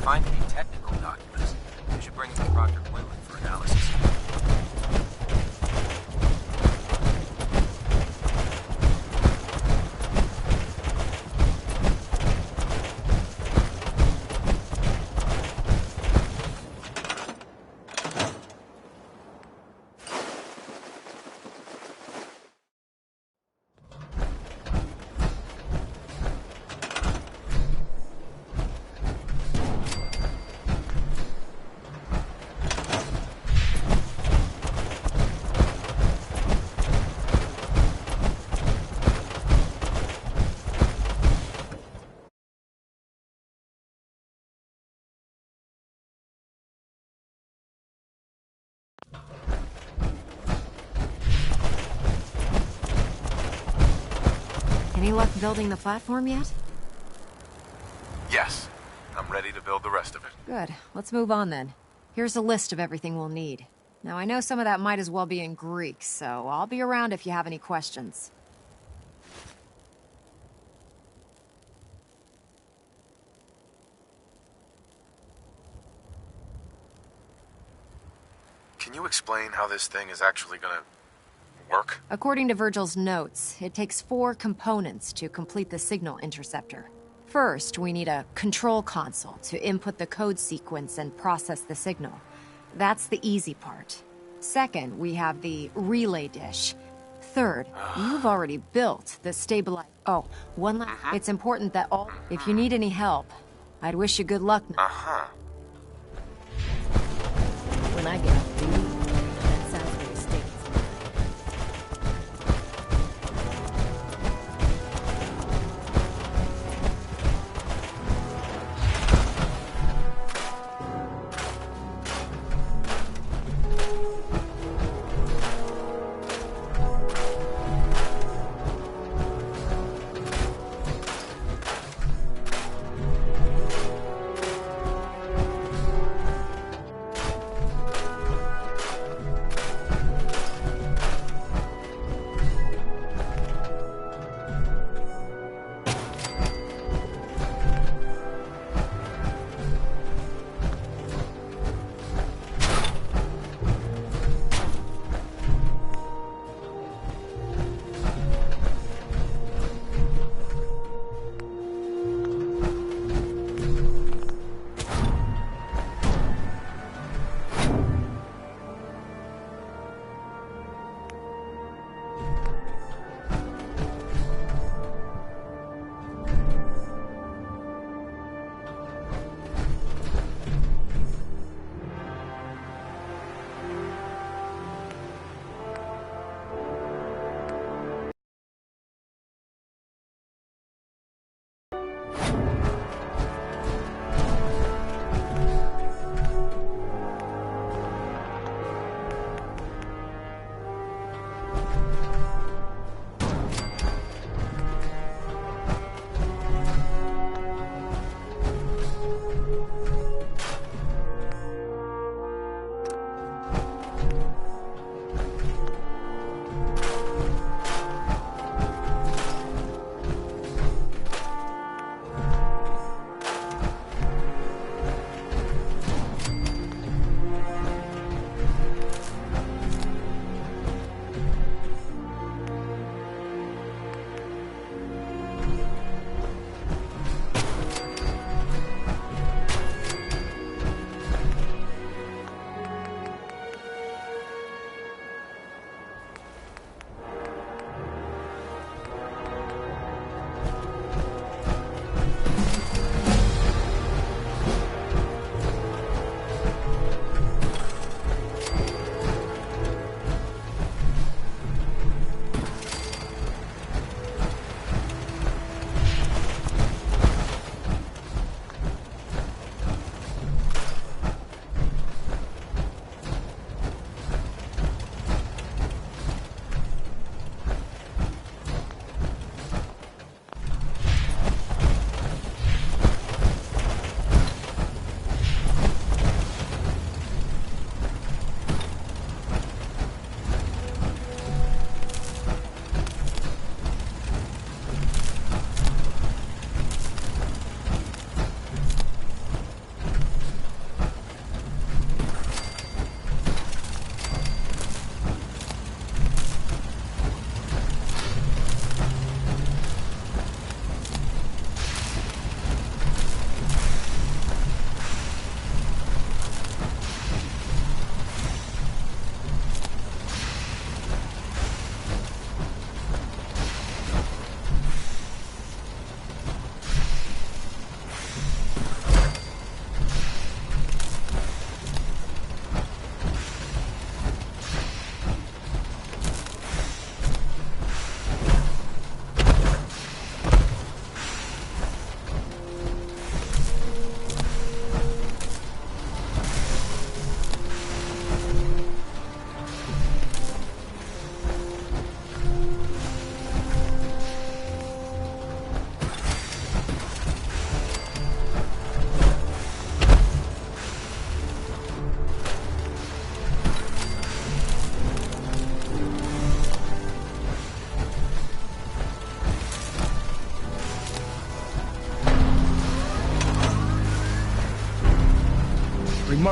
find any technical documents, you should bring them to Proctor Quinlan for analysis. Any luck building the platform yet? Yes. I'm ready to build the rest of it. Good. Let's move on then. Here's a list of everything we'll need. Now, I know some of that might as well be in Greek, so I'll be around if you have any questions. Can you explain how this thing is actually gonna work? According to Virgil's notes, it takes 4 components to complete the signal interceptor. First, we need a control console to input the code sequence and process the signal. That's the easy part. Second, we have the relay dish. Third, you've already built the stabilizer. Oh, one last. It's important that all. If you need any help, I'd wish you good luck. When I get off duty, that sounds like a state.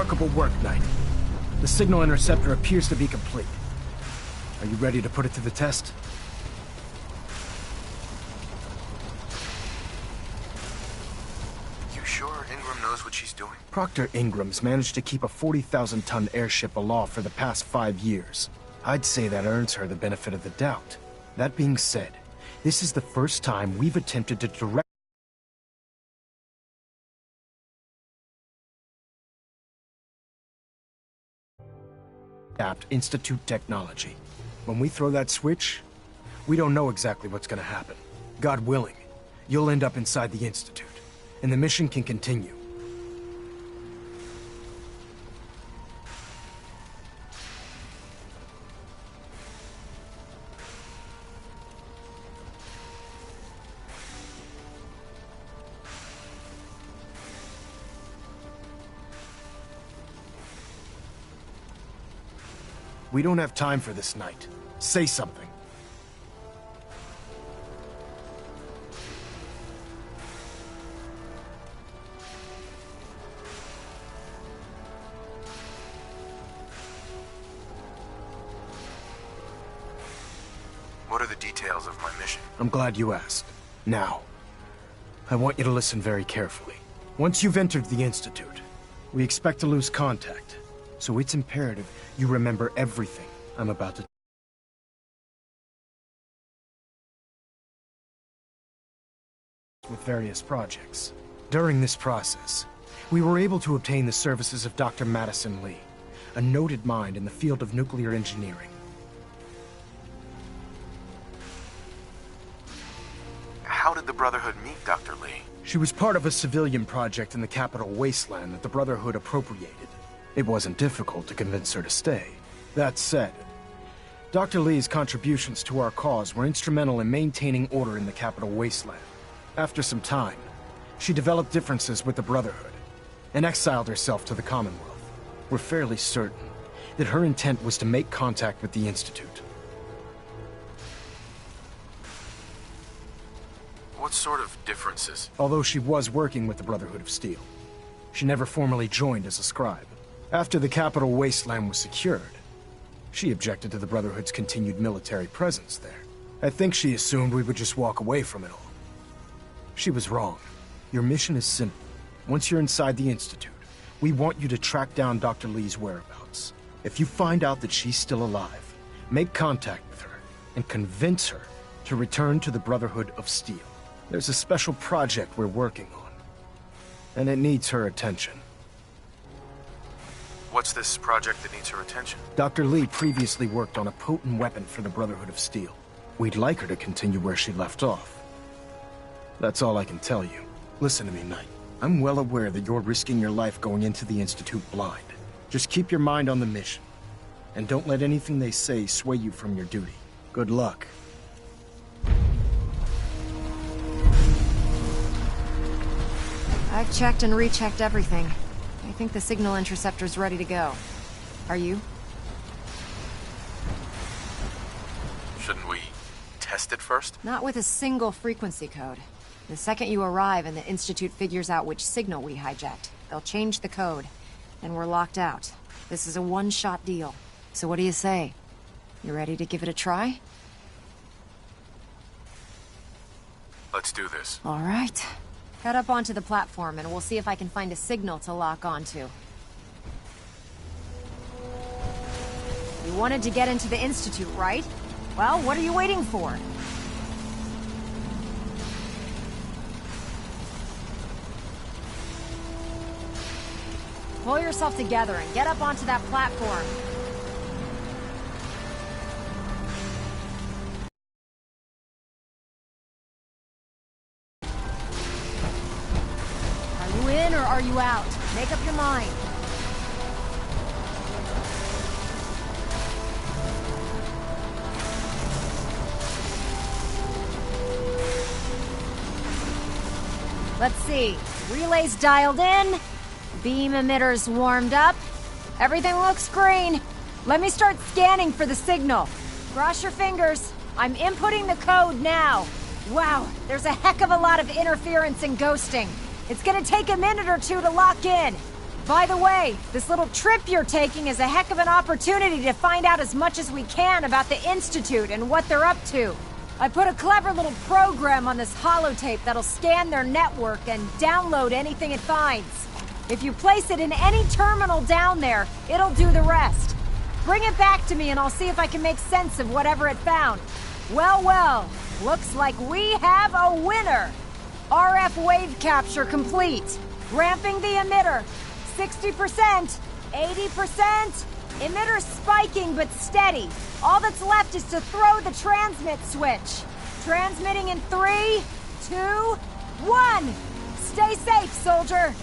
Remarkable work, Knight. The signal interceptor appears to be complete. Are you ready to put it to the test? You sure Ingram knows what she's doing? Proctor Ingram's managed to keep a 40,000-ton airship aloft for the past 5 years. I'd say that earns her the benefit of the doubt. That being said, this is the first time we've attempted to direct adapt Institute technology. When we throw that switch, we don't know exactly what's gonna happen. God willing, you'll end up inside the Institute, and the mission can continue. We don't have time for this, Knight. Say something. What are the details of my mission? I'm glad you asked. Now, I want you to listen very carefully. Once you've entered the Institute, we expect to lose contact. So it's imperative you remember everything I'm about to with various projects. During this process, we were able to obtain the services of Dr. Madison Lee, a noted mind in the field of nuclear engineering. How did the Brotherhood meet Dr. Lee? She was part of a civilian project in the capital Wasteland that the Brotherhood appropriated. It wasn't difficult to convince her to stay. That said, Dr. Lee's contributions to our cause were instrumental in maintaining order in the capital Wasteland. After some time, she developed differences with the Brotherhood and exiled herself to the Commonwealth. We're fairly certain that her intent was to make contact with the Institute. What sort of differences? Although she was working with the Brotherhood of Steel, she never formally joined as a scribe. After the capital Wasteland was secured, she objected to the Brotherhood's continued military presence there. I think she assumed we would just walk away from it all. She was wrong. Your mission is simple. Once you're inside the Institute, we want you to track down Dr. Lee's whereabouts. If you find out that she's still alive, make contact with her and convince her to return to the Brotherhood of Steel. There's a special project we're working on, and it needs her attention. What's this project that needs her attention? Dr. Lee previously worked on a potent weapon for the Brotherhood of Steel. We'd like her to continue where she left off. That's all I can tell you. Listen to me, Knight. I'm well aware that you're risking your life going into the Institute blind. Just keep your mind on the mission, and don't let anything they say sway you from your duty. Good luck. I've checked and rechecked everything. I think the signal interceptor's ready to go. Are you? Shouldn't we test it first? Not with a single frequency code. The second you arrive and the Institute figures out which signal we hijacked, they'll change the code, and we're locked out. This is a one-shot deal. So what do you say? You ready to give it a try? Let's do this. All right. Head up onto the platform and we'll see if I can find a signal to lock onto. You wanted to get into the Institute, right? Well, what are you waiting for? Pull yourself together and get up onto that platform. Are you in or are you out? Make up your mind. Let's see. Relays dialed in. Beam emitters warmed up. Everything looks green. Let me start scanning for the signal. Cross your fingers. I'm inputting the code now. Wow, there's a heck of a lot of interference and ghosting. It's gonna take a minute or two to lock in. By the way, this little trip you're taking is a heck of an opportunity to find out as much as we can about the Institute and what they're up to. I put a clever little program on this holotape that'll scan their network and download anything it finds. If you place it in any terminal down there, it'll do the rest. Bring it back to me and I'll see if I can make sense of whatever it found. Well, well, looks like we have a winner! RF wave capture complete. Ramping the emitter. 60%, 80%. Emitter spiking but steady. All that's left is to throw the transmit switch. Transmitting in 3, 2, 1. Stay safe, soldier.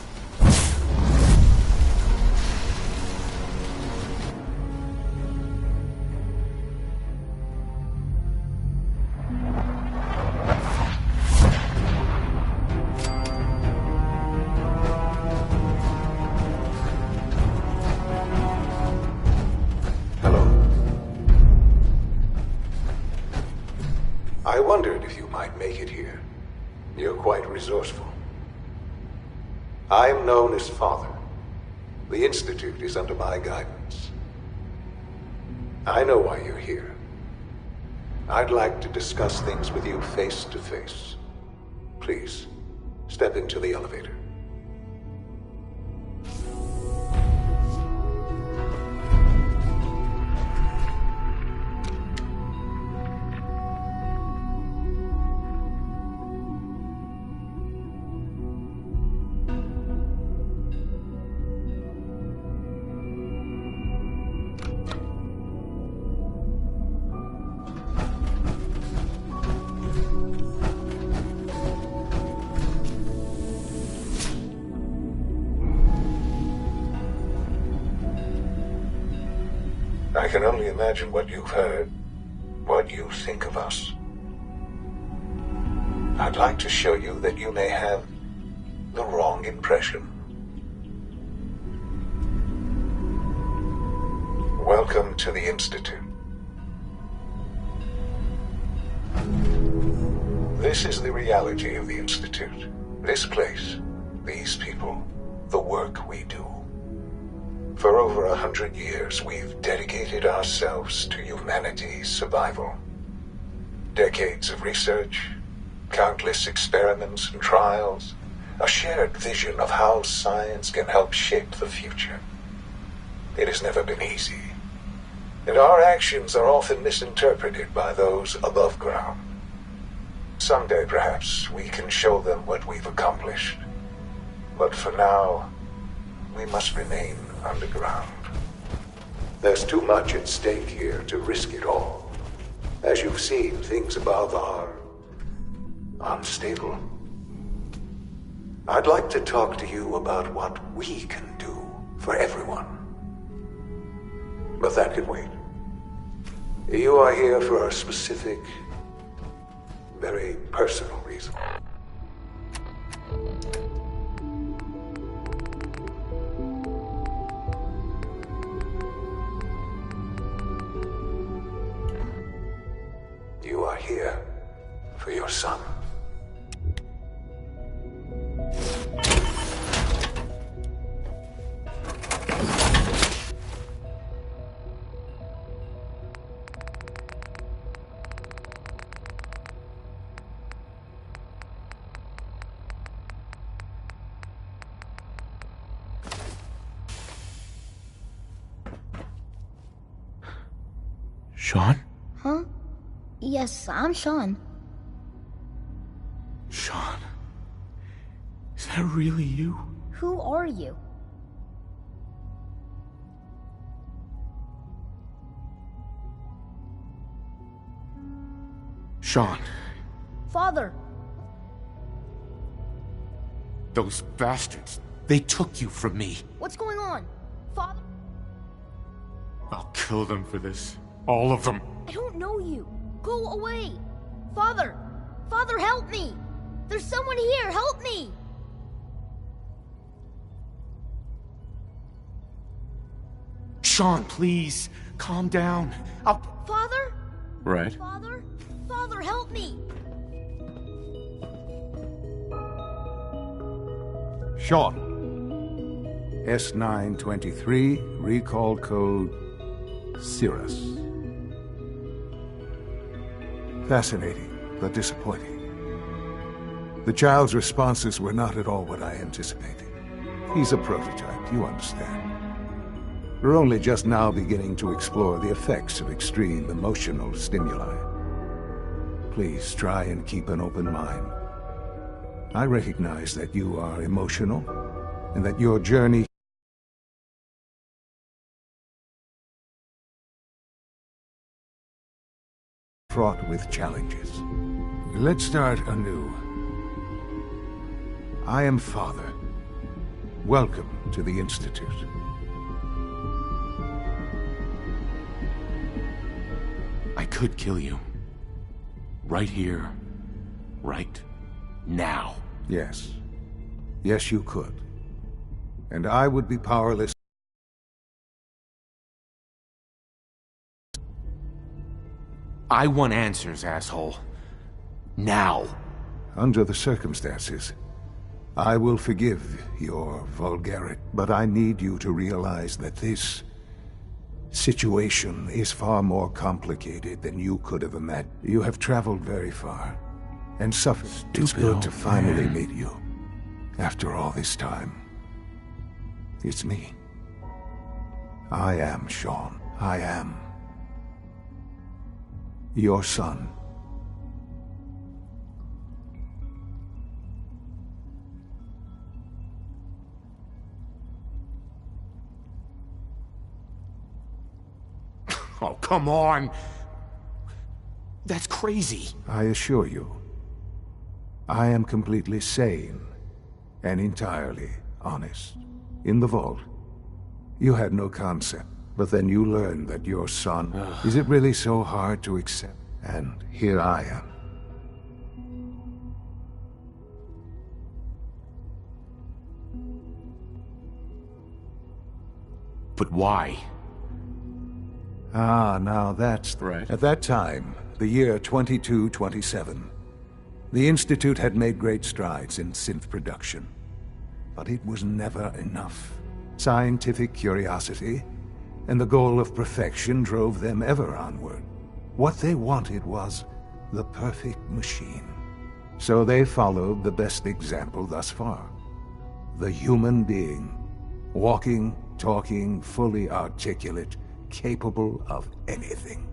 I wondered if you might make it here. You're quite resourceful. I'm known as Father. The Institute is under my guidance. I know why you're here. I'd like to discuss things with you face to face. Please, step into the elevator. I can only imagine what you've heard, what you think of us. I'd like to show you that you may have the wrong impression. Welcome to the Institute. This is the reality of the Institute. This place, these people, the work we do. For over 100 years, we've dedicated ourselves to humanity's survival. Decades of research, countless experiments and trials, a shared vision of how science can help shape the future. It has never been easy, and our actions are often misinterpreted by those above ground. Someday, perhaps, we can show them what we've accomplished. But for now, we must remain underground. There's too much at stake here to risk it all. As you've seen, things above are unstable. I'd like to talk to you about what we can do for everyone. But that can wait. You are here for a specific, very personal reason. You are here for your son. Sean? Huh? Yes, I'm Sean. Sean? Is that really you? Who are you? Sean. Father. Those bastards, they took you from me. What's going on? Father? I'll kill them for this. All of them. I don't know you. Go away. Father! Father, help me! There's someone here, help me! Sean, please, calm down. Father? Right. Father? Father, help me! Sean. S923, recall code Cirrus. Fascinating, but disappointing. The child's responses were not at all what I anticipated. He's a prototype, you understand. We're only just now beginning to explore the effects of extreme emotional stimuli. Please try and keep an open mind. I recognize that you are emotional, and that your journey fraught with challenges. Let's start anew. I am Father. Welcome to the Institute. I could kill you. Right here. Right now. Yes. Yes, you could. And I would be powerless. I want answers, asshole. Now. Under the circumstances, I will forgive your vulgarity, but I need you to realize that this situation is far more complicated than you could have imagined. You have traveled very far and suffered. It's good to finally meet you. After all this time, it's me. I am Shaun. I am your son. Oh, come on! That's crazy. I assure you, I am completely sane and entirely honest. In the vault, you had no concept, but then you learned that your son... Is it really so hard to accept? And here I am. But why? Ah, now that's... Right. At that time, the year 2227, the Institute had made great strides in synth production. But it was never enough. Scientific curiosity and the goal of perfection drove them ever onward. What they wanted was the perfect machine. So they followed the best example thus far. The human being. Walking, talking, fully articulate, capable of anything.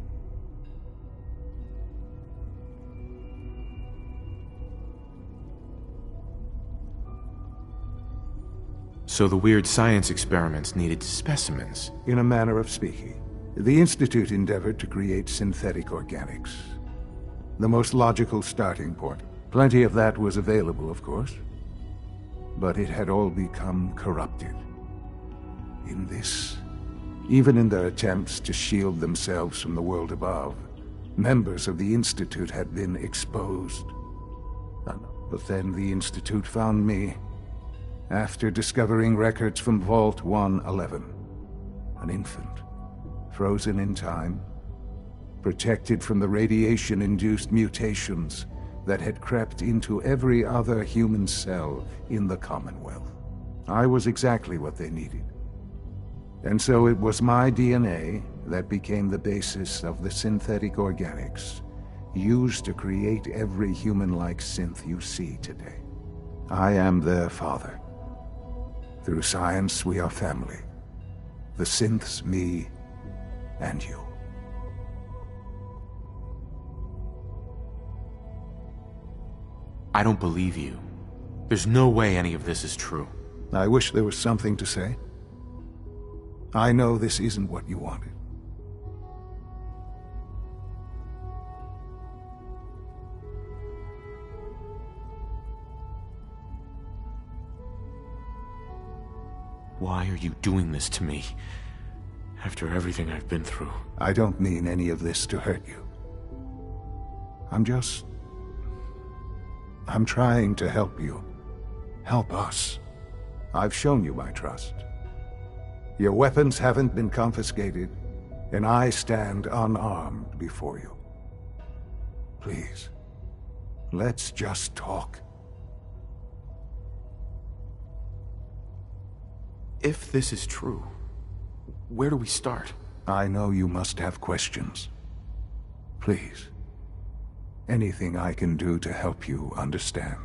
So the weird science experiments needed specimens. In a manner of speaking, the Institute endeavored to create synthetic organics. The most logical starting point. Plenty of that was available, of course. But it had all become corrupted. In this, even in their attempts to shield themselves from the world above, members of the Institute had been exposed. But then the Institute found me, after discovering records from Vault 111. An infant, frozen in time, protected from the radiation-induced mutations that had crept into every other human cell in the Commonwealth. I was exactly what they needed. And so it was my DNA that became the basis of the synthetic organics used to create every human-like synth you see today. I am their father. Through science, we are family. The synths, me, and you. I don't believe you. There's no way any of this is true. I wish there was something to say. I know this isn't what you wanted. Why are you doing this to me? After everything I've been through. I don't mean any of this to hurt you. I'm trying to help you. Help us. I've shown you my trust. Your weapons haven't been confiscated, and I stand unarmed before you. Please, let's just talk. If this is true, where do we start? I know you must have questions. Please. Anything I can do to help you understand.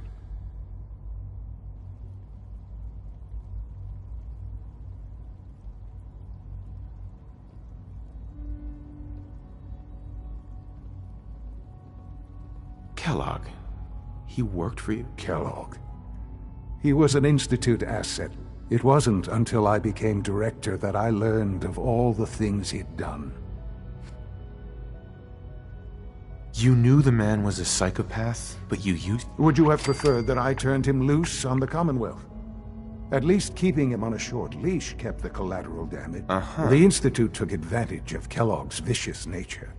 Kellogg. He worked for you? Kellogg. He was an Institute asset. It wasn't until I became director that I learned of all the things he'd done. You knew the man was a psychopath, but you used... Would you have preferred that I turned him loose on the Commonwealth? At least keeping him on a short leash kept the collateral damage. The Institute took advantage of Kellogg's vicious nature.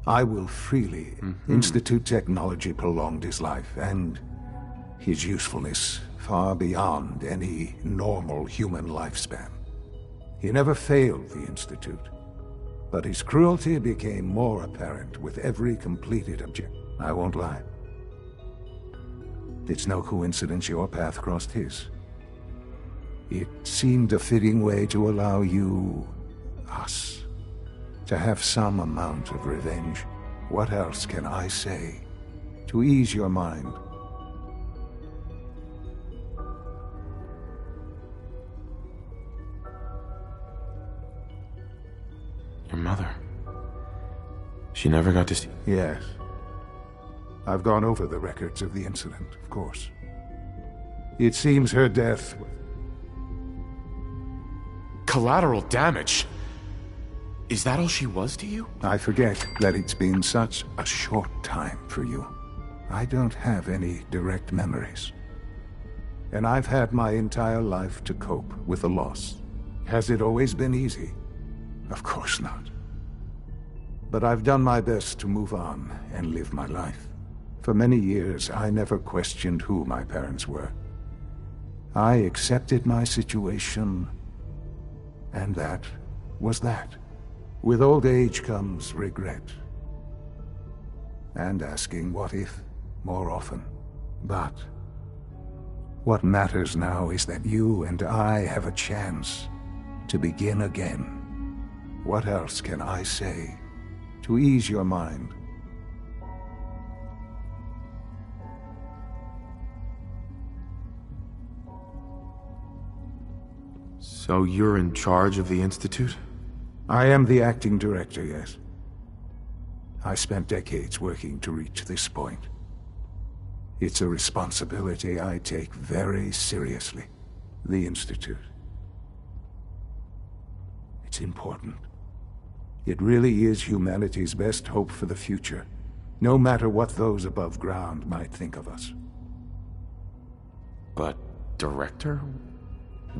I will freely... Institute technology prolonged his life, and his usefulness far beyond any normal human lifespan. He never failed the Institute, but his cruelty became more apparent with every completed objective. I won't lie. It's no coincidence your path crossed his. It seemed a fitting way to allow you, us, to have some amount of revenge. What else can I say to ease your mind? Your mother. She never got to see... Yes. I've gone over the records of the incident, of course. It seems her death... Collateral damage? Is that all she was to you? I forget that it's been such a short time for you. I don't have any direct memories. And I've had my entire life to cope with the loss. Has it always been easy? Of course not. But I've done my best to move on and live my life. For many years, I never questioned who my parents were. I accepted my situation, and that was that. With old age comes regret. And asking what if more often. But what matters now is that you and I have a chance to begin again. What else can I say to ease your mind? So you're in charge of the Institute? I am the acting director, yes. I spent decades working to reach this point. It's a responsibility I take very seriously. The Institute. It's important. It really is humanity's best hope for the future, no matter what those above ground might think of us. But, director?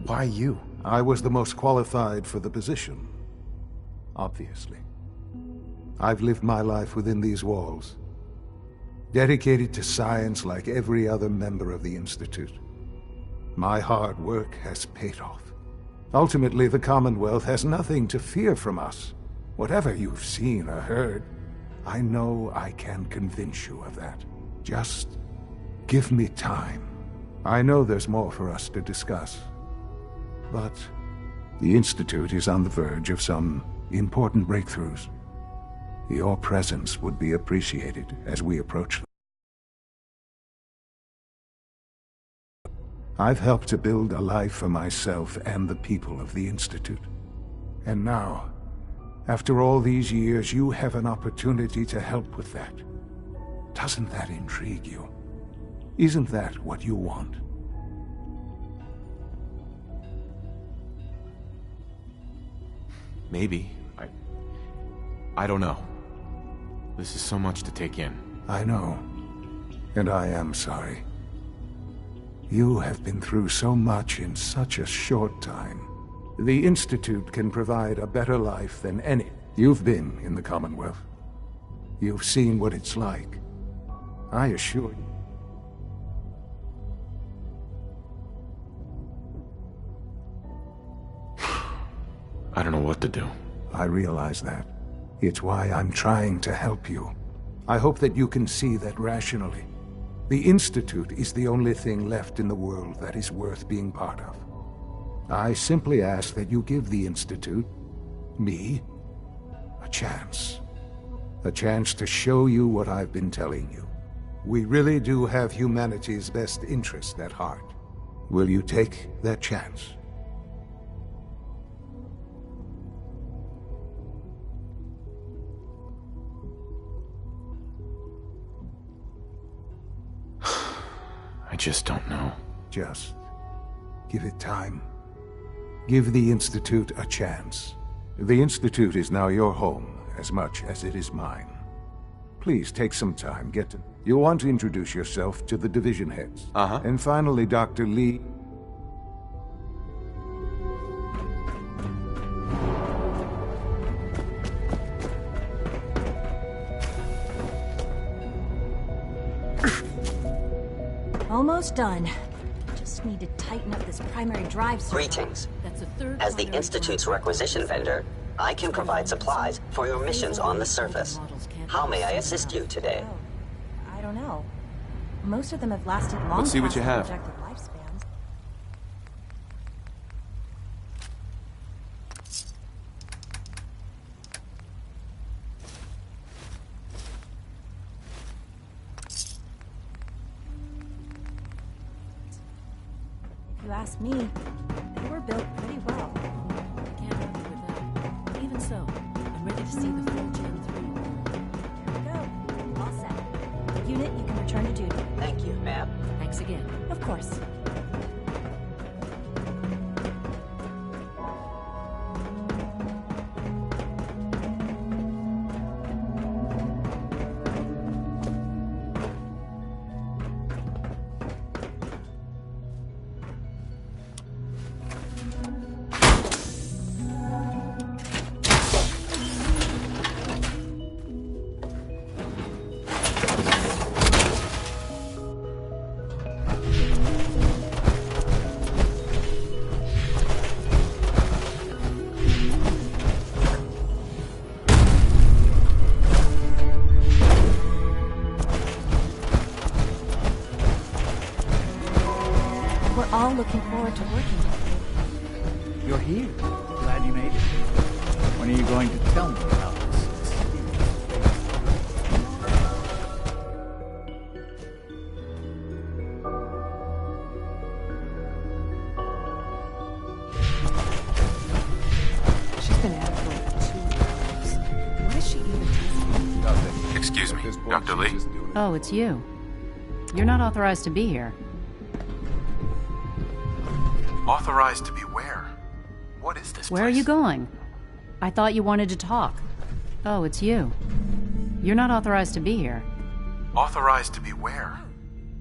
Why you? I was the most qualified for the position, obviously. I've lived my life within these walls, dedicated to science like every other member of the Institute. My hard work has paid off. Ultimately, the Commonwealth has nothing to fear from us. Whatever you've seen or heard, I know I can convince you of that. Just give me time. I know there's more for us to discuss. But the Institute is on the verge of some important breakthroughs. Your presence would be appreciated as we approach them. I've helped to build a life for myself and the people of the Institute. And now, after all these years, you have an opportunity to help with that. Doesn't that intrigue you? Isn't that what you want? Maybe. I don't know. This is so much to take in. I know. And I am sorry. You have been through so much in such a short time. The Institute can provide a better life than any. You've been in the Commonwealth. You've seen what it's like. I assure you. I don't know what to do. I realize that. It's why I'm trying to help you. I hope that you can see that rationally. The Institute is the only thing left in the world that is worth being part of. I simply ask that you give the Institute, me, a chance. A chance to show you what I've been telling you. We really do have humanity's best interest at heart. Will you take that chance? I just don't know. Just give it time. Give the Institute a chance. The Institute is now your home as much as it is mine. Please take some time, get to... You'll want to introduce yourself to the division heads. And finally, Dr. Lee... Almost done. Just need to tighten up this primary drive circuit. Greetings. That's the third As the primary Institute's drive. requisition vendor, I can provide supplies for your missions on the surface. How may I assist you today? Oh, I don't know. Most of them have lasted long Let's see what past you their have. projected lifespans. If you ask me, they were built pretty well. Can't argue with that. Even so, I'm ready to see the full Gen 3. There we go. All set. Unit, you can return to duty. Thank you, ma'am. Thanks again. Of course. We're all looking forward to working with you. You're here. Glad you made it. When are you going to tell me about this? She's been out for like 2 hours. What is she even testing? Nothing. Excuse me, Dr. Lee? Oh, it's you. You're not authorized to be here. Authorized to be where? What is this Where are place? you going? I thought you wanted to talk. Oh, it's you. You're not authorized to be here. Authorized to be where?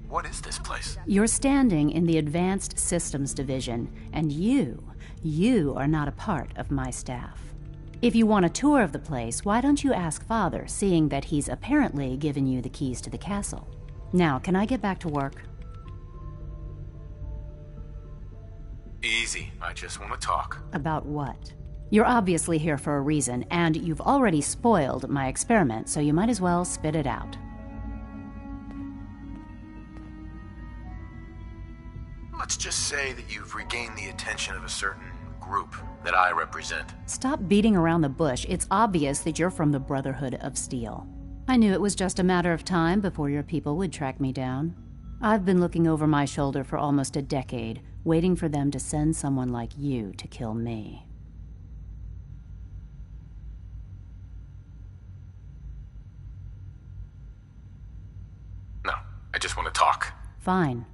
What is this place? You're standing in the Advanced Systems Division, and you are not a part of my staff. If you want a tour of the place, why don't you ask Father, seeing that he's apparently given you the keys to the castle? Now, can I get back to work? Easy. I just want to talk. About what? You're obviously here for a reason, and you've already spoiled my experiment, so you might as well spit it out. Let's just say that you've regained the attention of a certain group that I represent. Stop beating around the bush. It's obvious that you're from the Brotherhood of Steel. I knew it was just a matter of time before your people would track me down. I've been looking over my shoulder for almost a decade, waiting for them to send someone like you to kill me. No, I just want to talk. Fine.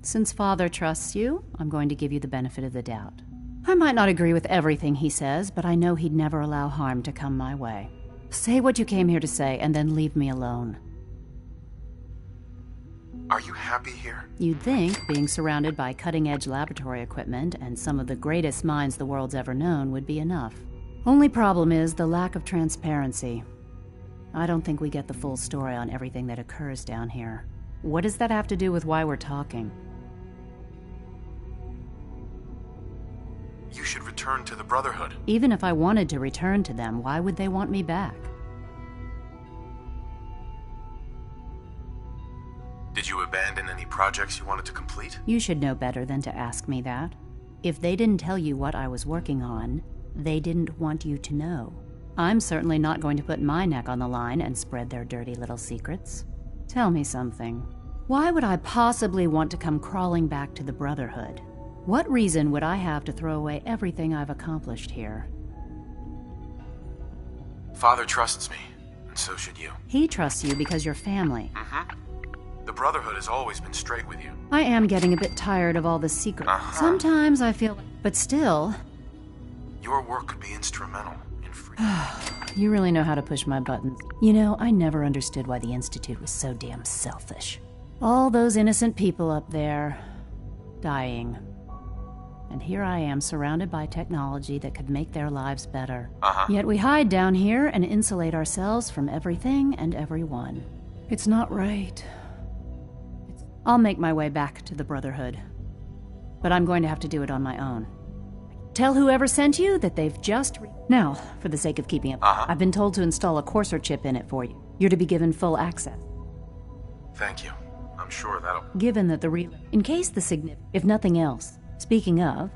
Since Father trusts you, I'm going to give you the benefit of the doubt. I might not agree with everything he says, but I know he'd never allow harm to come my way. Say what you came here to say, and then leave me alone. Are you happy here? You'd think being surrounded by cutting-edge laboratory equipment and some of the greatest minds the world's ever known would be enough. Only problem is the lack of transparency. I don't think we get the full story on everything that occurs down here. What does that have to do with why we're talking? You should return to the Brotherhood. Even if I wanted to return to them, why would they want me back? Did you abandon any projects you wanted to complete? You should know better than to ask me that. If they didn't tell you what I was working on, they didn't want you to know. I'm certainly not going to put my neck on the line and spread their dirty little secrets. Tell me something. Why would I possibly want to come crawling back to the Brotherhood? What reason would I have to throw away everything I've accomplished here? Father trusts me, and so should you. He trusts you because you're family. The Brotherhood has always been straight with you. I am getting a bit tired of all the secrets. Sometimes I feel... But still... Your work could be instrumental in freedom. You really know how to push my buttons. You know, I never understood why the Institute was so damn selfish. All those innocent people up there... dying. And here I am, surrounded by technology that could make their lives better. Yet we hide down here and insulate ourselves from everything and everyone. It's not right. I'll make my way back to the Brotherhood. But I'm going to have to do it on my own. Tell whoever sent you that they've just... Now, for the sake of keeping up, I've been told to install a Courser chip in it for you. You're to be given full access. Thank you. I'm sure that'll... Given that the in case the if nothing else... Speaking of...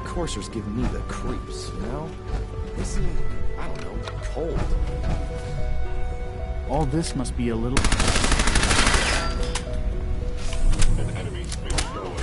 Courser's giving me the creeps, you know? They seem, I don't know, cold. All this must be a little... An enemy's been destroyed.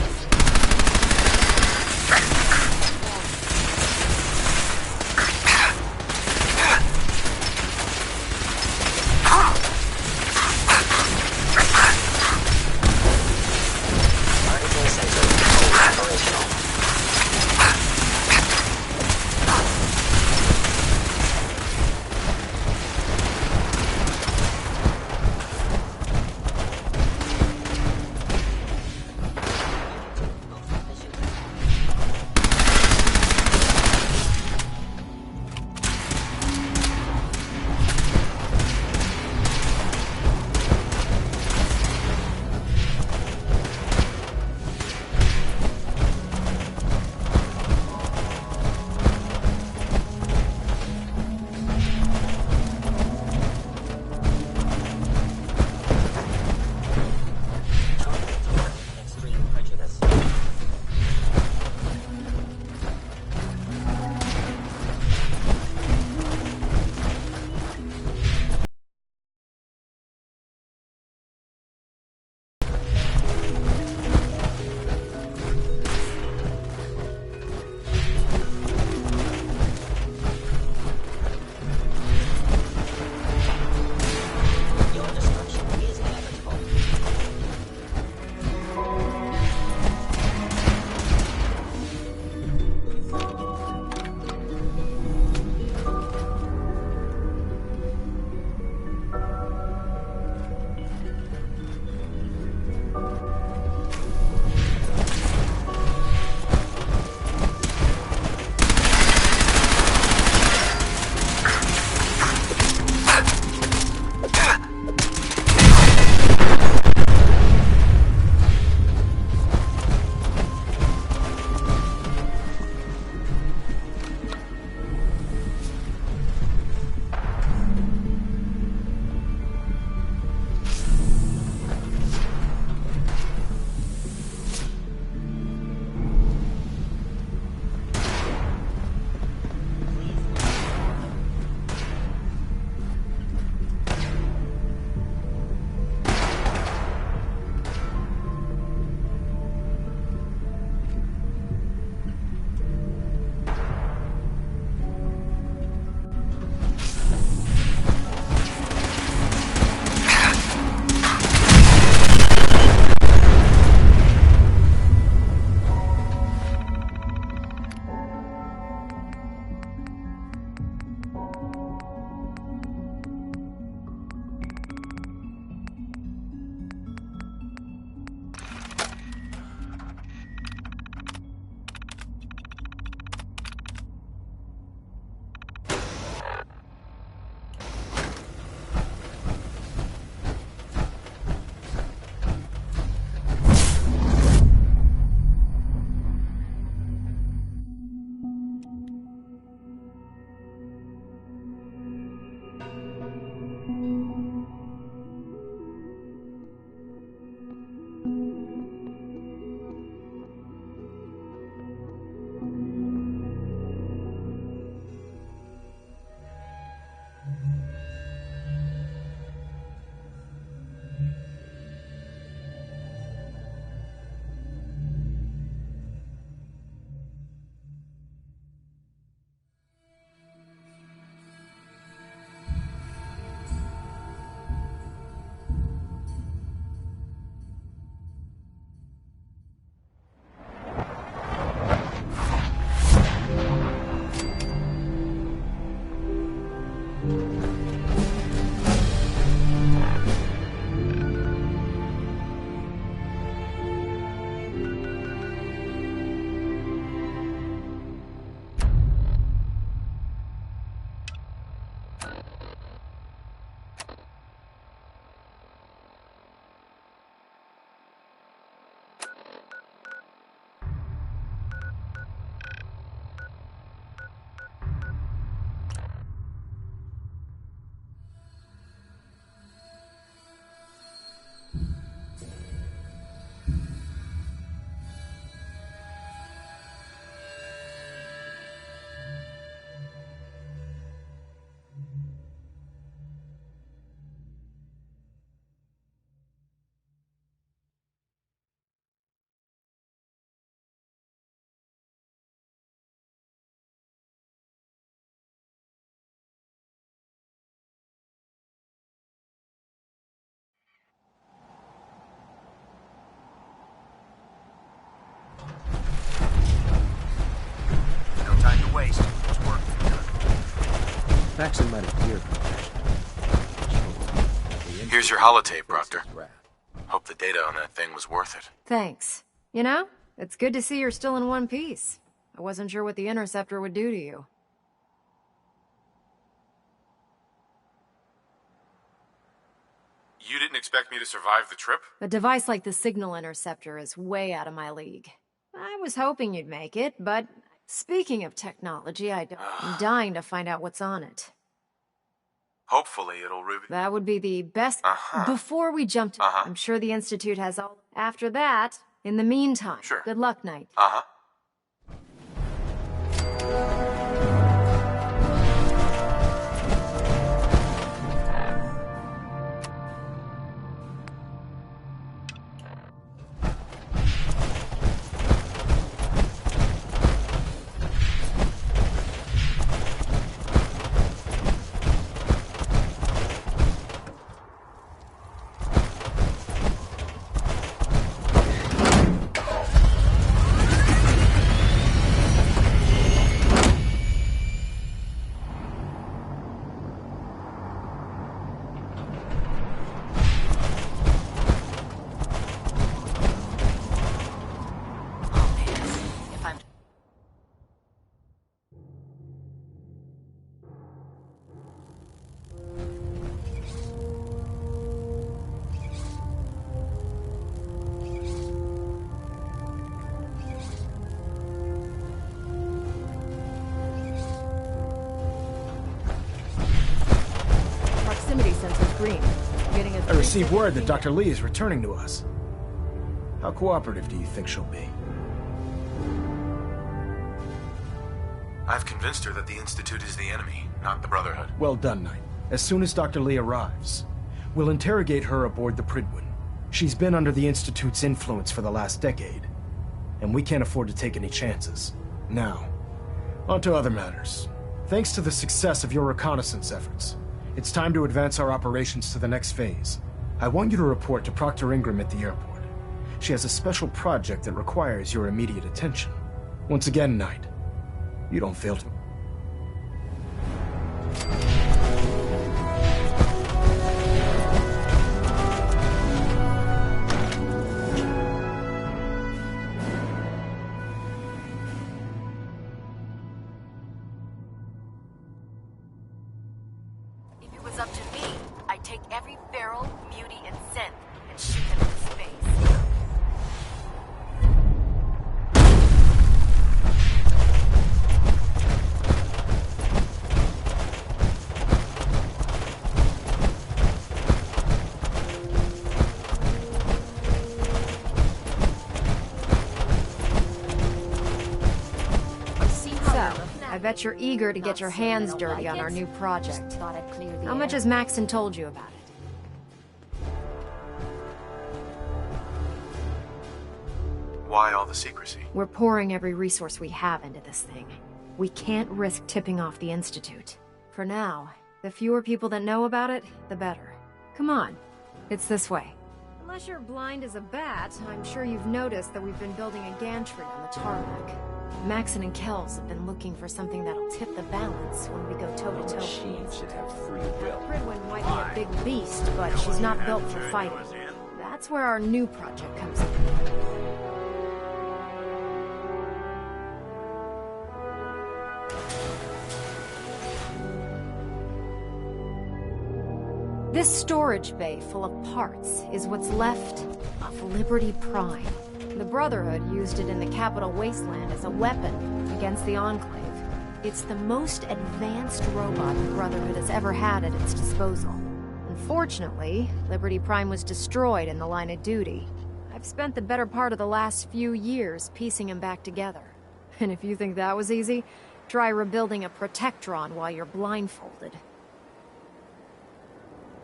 Maxon might appear compassionate. Here's your holotape, Proctor. Hope the data on that thing was worth it. Thanks. You know, it's good to see you're still in one piece. I wasn't sure what the Interceptor would do to you. You didn't expect me to survive the trip? A device like the Signal Interceptor is way out of my league. I was hoping you'd make it, but speaking of technology, I'm dying to find out what's on it. Hopefully it'll That would be the best... Before we jump to... I'm sure the Institute has all... After that, in the meantime, good luck, Knight. I received word that Dr. Lee is returning to us. How cooperative do you think she'll be? I've convinced her that the Institute is the enemy, not the Brotherhood. Well done, Knight. As soon as Dr. Lee arrives, we'll interrogate her aboard the Prydwen. She's been under the Institute's influence for the last decade, and we can't afford to take any chances. Now, on to other matters. Thanks to the success of your reconnaissance efforts, it's time to advance our operations to the next phase. I want you to report to Proctor Ingram at the airport. She has a special project that requires your immediate attention. Once again, Knight, you don't fail to... If it was up to me, I'd take every Feral, Muty, and Synth and shoot them into space. I bet you're eager to get your hands dirty on our new project. How much has Maxon told you about it? Why all the secrecy? We're pouring every resource we have into this thing. We can't risk tipping off the Institute. For now, the fewer people that know about it, the better. Come on, it's this way. Unless you're blind as a bat, I'm sure you've noticed that we've been building a gantry on the tarmac. Maxon and Kells have been looking for something that'll tip the balance when we go toe-to-toe. Machines should have free will. Prydwen might be a big beast, but she's not built for fighting. That's where our new project comes in. This storage bay full of parts is what's left of Liberty Prime. The Brotherhood used it in the Capital Wasteland as a weapon against the Enclave. It's the most advanced robot the Brotherhood has ever had at its disposal. Unfortunately, Liberty Prime was destroyed in the line of duty. I've spent the better part of the last few years piecing him back together. And if you think that was easy, try rebuilding a Protectron while you're blindfolded.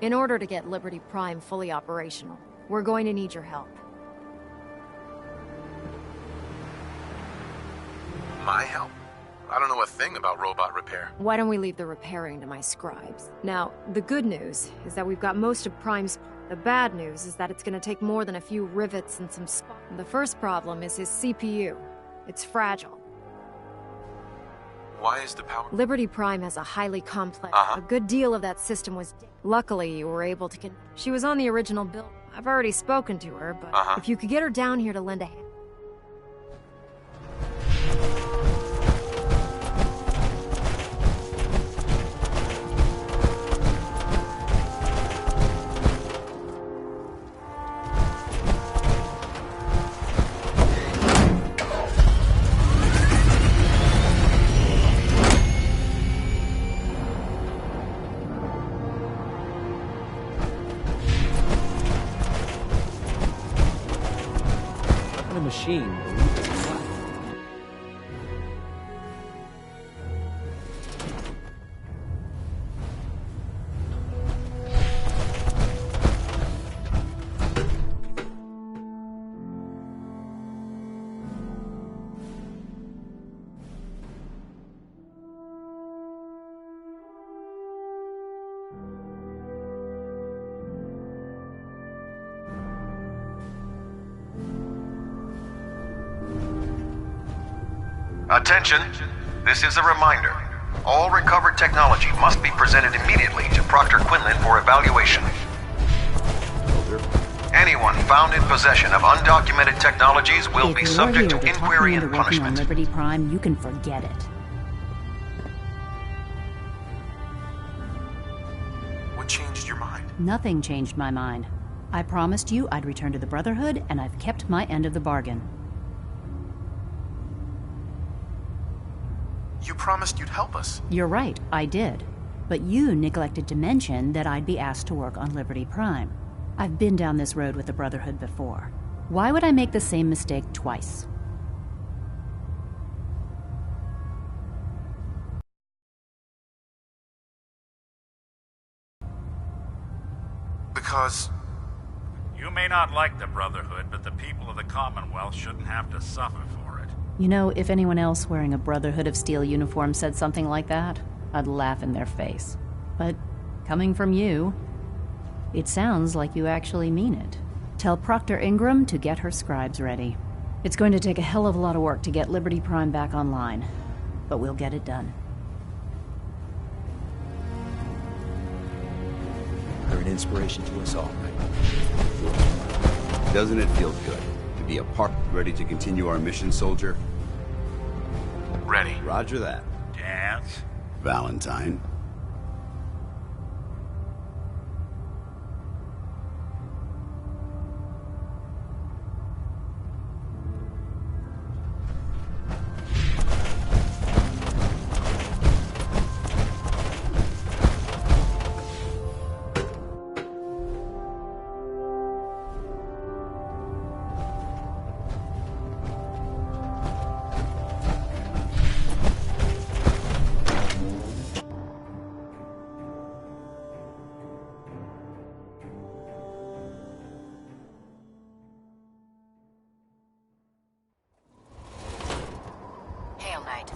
In order to get Liberty Prime fully operational, we're going to need your help. My help? I don't know a thing about robot repair. Why don't we leave the repairing to my scribes? Now, the good news is that we've got most of Prime's... The bad news is that it's gonna take more than a few rivets and some The first problem is his CPU. It's fragile. Why is the power... Liberty Prime has a highly complex... Uh-huh. A good deal of that system was... Luckily, you were able to... She was on the original build. I've already spoken to her, but if you could get her down here to lend a hand... Machine. Attention, this is a reminder. All recovered technology must be presented immediately to Proctor Quinlan for evaluation. Anyone found in possession of undocumented technologies will be subject to inquiry and punishment. On Liberty Prime, you can forget it. What changed your mind? Nothing changed my mind. I promised you I'd return to the Brotherhood, and I've kept my end of the bargain. You promised you'd help us. You're right, I did. But you neglected to mention that I'd be asked to work on Liberty Prime. I've been down this road with the Brotherhood before. Why would I make the same mistake twice? Because... You may not like the Brotherhood, but the people of the Commonwealth shouldn't have to suffer for it. You know, if anyone else wearing a Brotherhood of Steel uniform said something like that, I'd laugh in their face. But coming from you, it sounds like you actually mean it. Tell Proctor Ingram to get her scribes ready. It's going to take a hell of a lot of work to get Liberty Prime back online, but we'll get it done. You're an inspiration to us all, right? Doesn't it feel good to be a part? Ready to continue our mission, soldier? Ready. Roger that. Dance? Valentine. Hail Knight.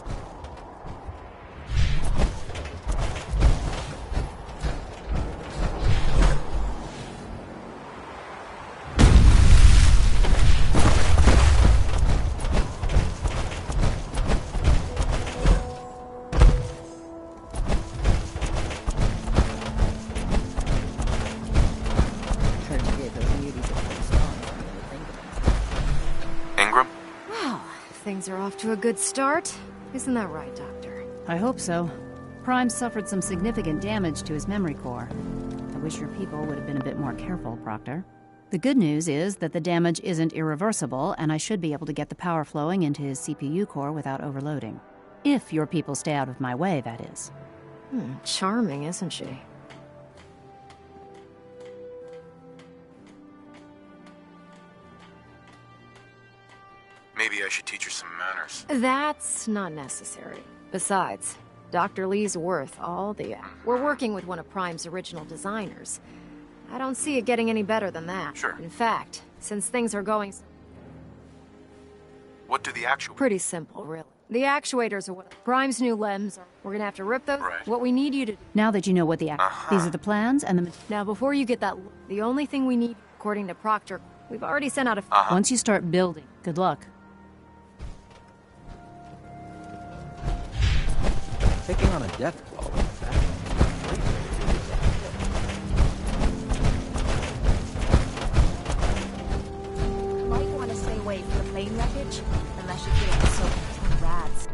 Ingram? Well, things are off to a good start. Isn't that right, Doctor? I hope so. Prime suffered some significant damage to his memory core. I wish your people would have been a bit more careful, Proctor. The good news is that the damage isn't irreversible, and I should be able to get the power flowing into his CPU core without overloading. If your people stay out of my way, that is. Charming, isn't she? Maybe I should teach her some manners. That's not necessary. Besides, Dr. Lee's worth all the... We're working with one of Prime's original designers. I don't see it getting any better than that. Sure. In fact, since things are going... What do the actual... Pretty simple, really. The actuators are what... Prime's new LEMs are... We're gonna have to rip those... Right. What we need you to... Now that you know what the... These are the plans and the... Now, before you get that... The only thing we need, according to Proctor, we've already sent out a... Once you start building, good luck. Taking on a death claw like that. Might want to stay away from the plane wreckage, unless you feel like soaking a ton of rats.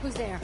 Who's there?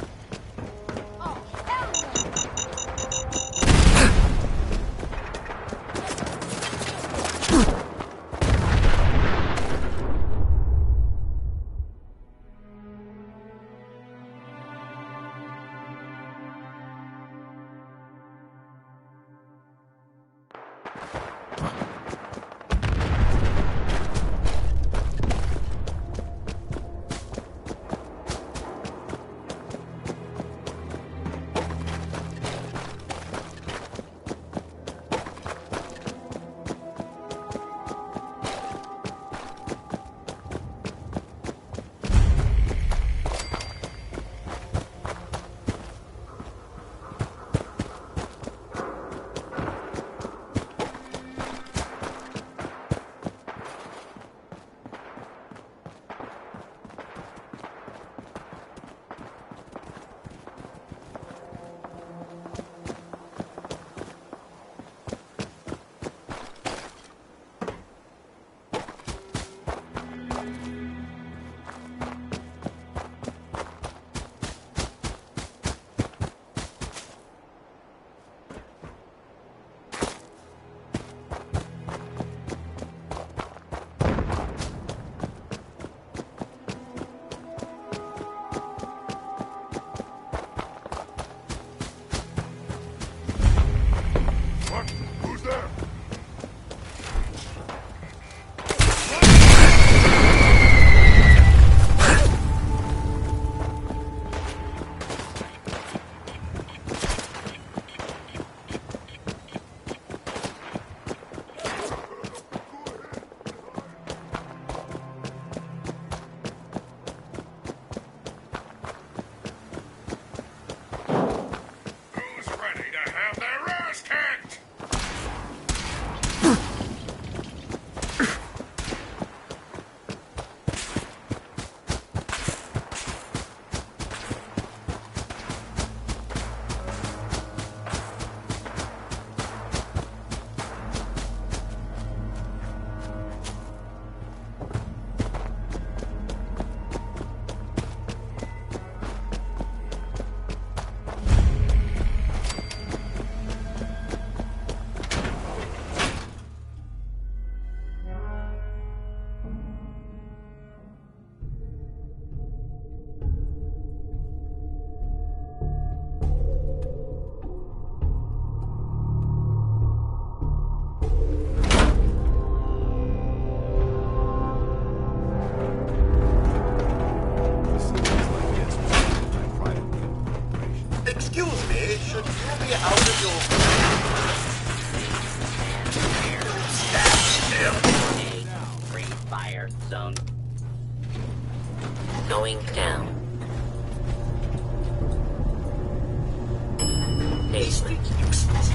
Space rate's useless.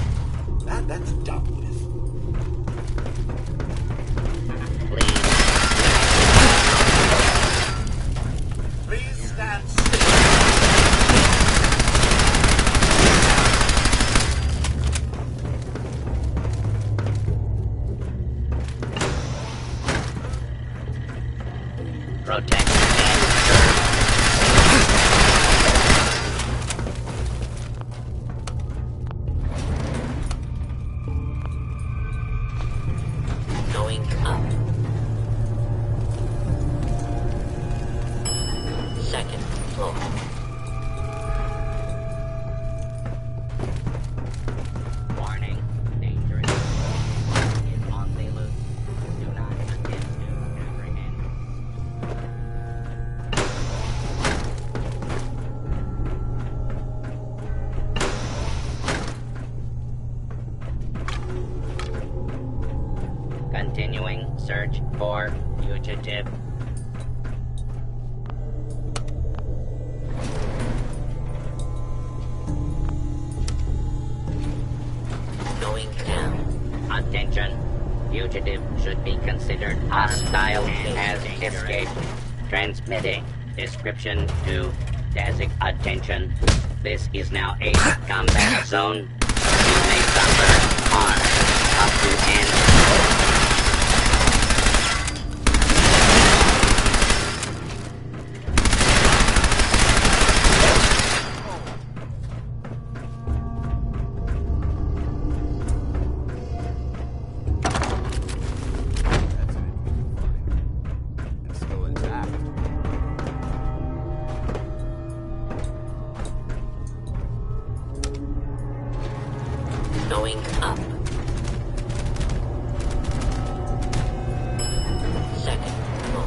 That's done with. Please stand still. Protect and serve. Going up. Second floor. Warning. Dangerous. Is on the loose. Do not attempt to apprehend. Continuing search for fugitive. Going down. Attention. Fugitive should be considered hostile and has escaped. Transmitting. Description to Dazik. Attention. This is now a combat zone. You may suffer harm up to and It's still intact. going up. Second floor.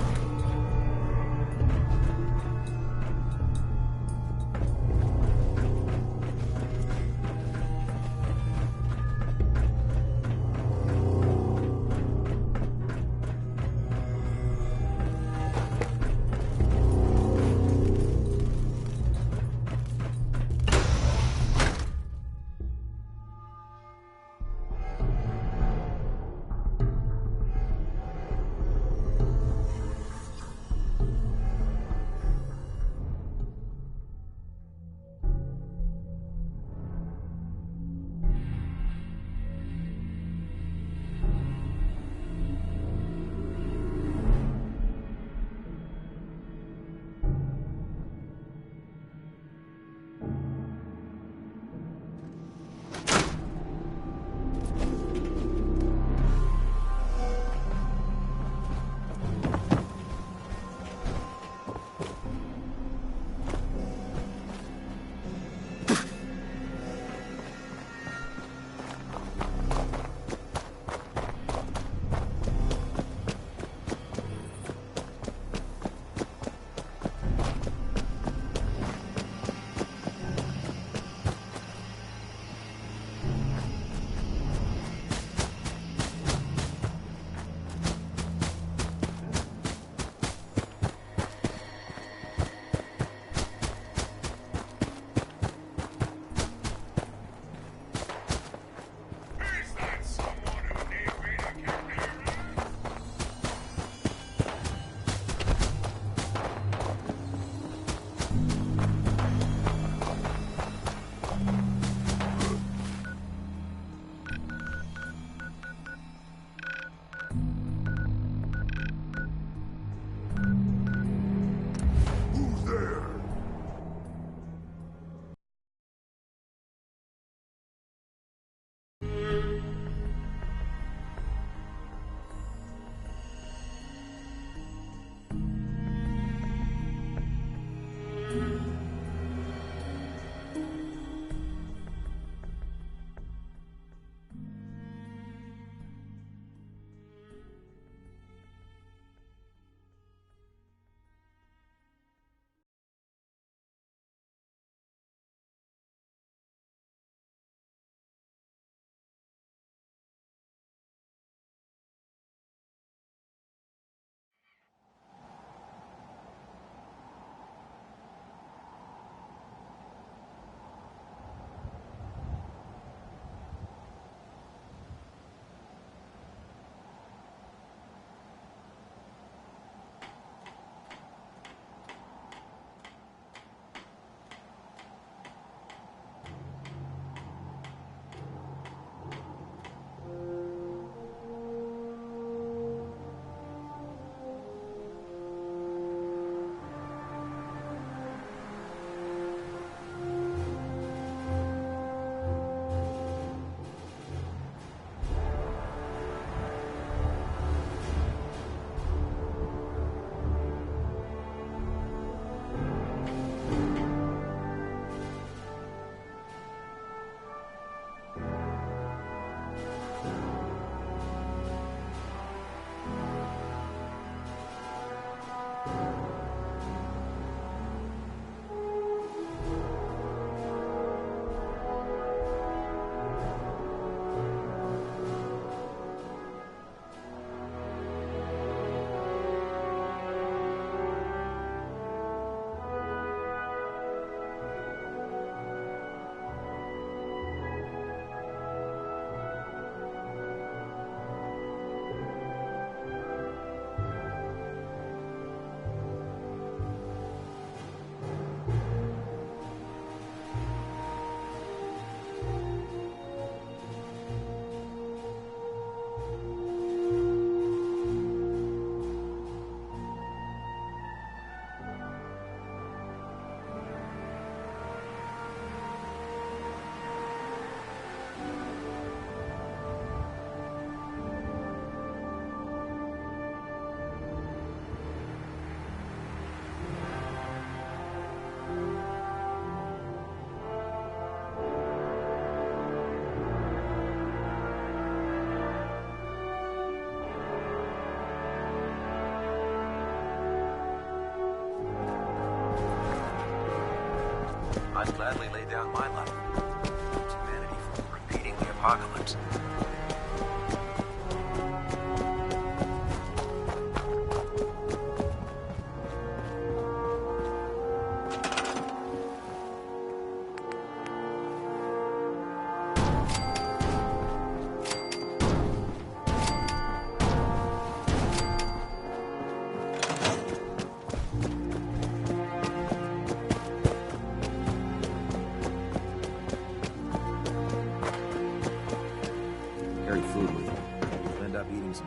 I'd gladly lay down my life to keep humanity from repeating the apocalypse.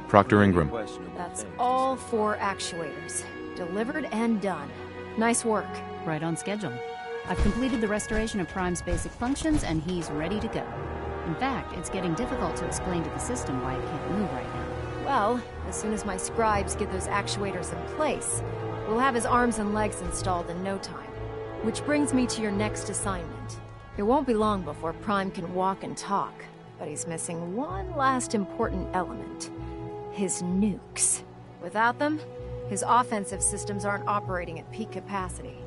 Proctor Ingram. That's all 4 actuators. Delivered and done. Nice work. Right on schedule. I've completed the restoration of Prime's basic functions, and he's ready to go. In fact, it's getting difficult to explain to the system why it can't move right now. Well, as soon as my scribes get those actuators in place, we'll have his arms and legs installed in no time. Which brings me to your next assignment. It won't be long before Prime can walk and talk, but he's missing one last important element. His nukes. Without them, his offensive systems aren't operating at peak capacity.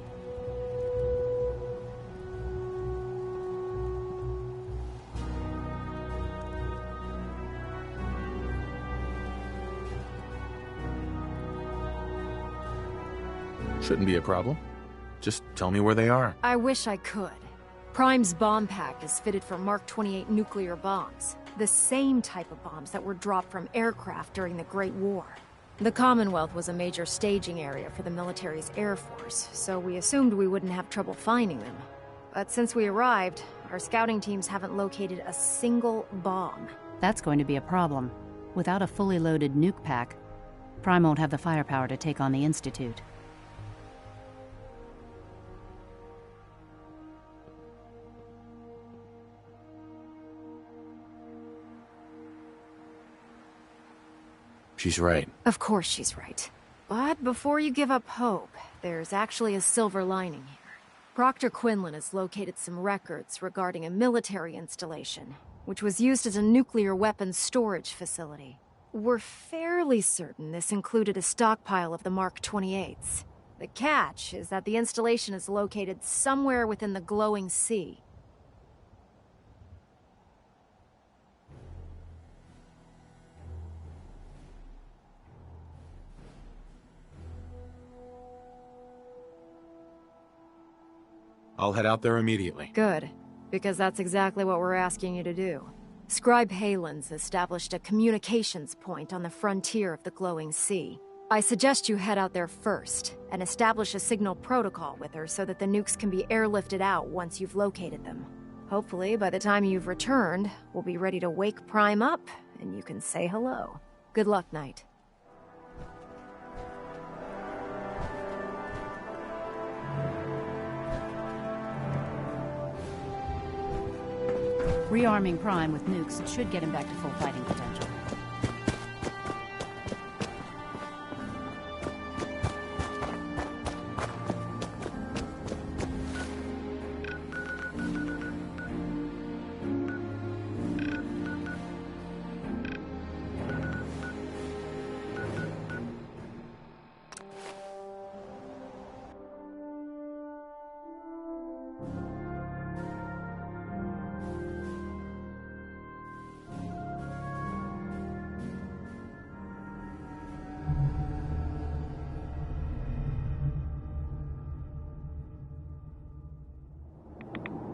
Shouldn't be a problem. Just tell me where they are. I wish I could. Prime's bomb pack is fitted for Mark 28 nuclear bombs. The same type of bombs that were dropped from aircraft during the Great War. The Commonwealth was a major staging area for the military's air force, so we assumed we wouldn't have trouble finding them. But since we arrived, our scouting teams haven't located a single bomb. That's going to be a problem. Without a fully loaded nuke pack, Prime won't have the firepower to take on the Institute. She's right. Of course she's right. But before you give up hope, there's actually a silver lining here. Proctor Quinlan has located some records regarding a military installation, which was used as a nuclear weapons storage facility. We're fairly certain this included a stockpile of the Mark 28s. The catch is that the installation is located somewhere within the glowing sea. I'll head out there immediately. Good, because that's exactly what we're asking you to do. Scribe Halen's established a communications point on the frontier of the glowing sea. I suggest you head out there first, and establish a signal protocol with her so that the nukes can be airlifted out once you've located them. Hopefully, by the time you've returned, we'll be ready to wake Prime up, and you can say hello. Good luck, Knight. Rearming Prime with nukes should get him back to full fighting potential.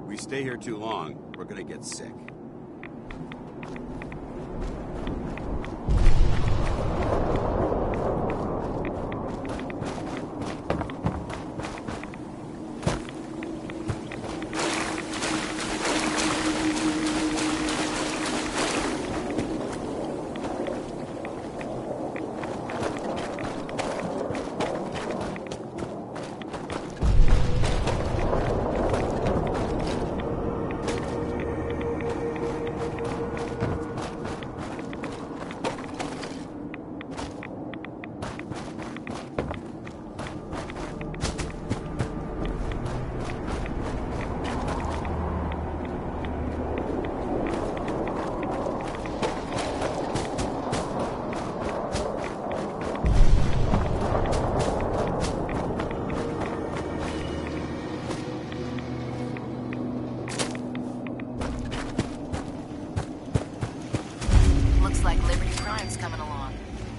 We stay here too long, we're gonna get sick. coming along.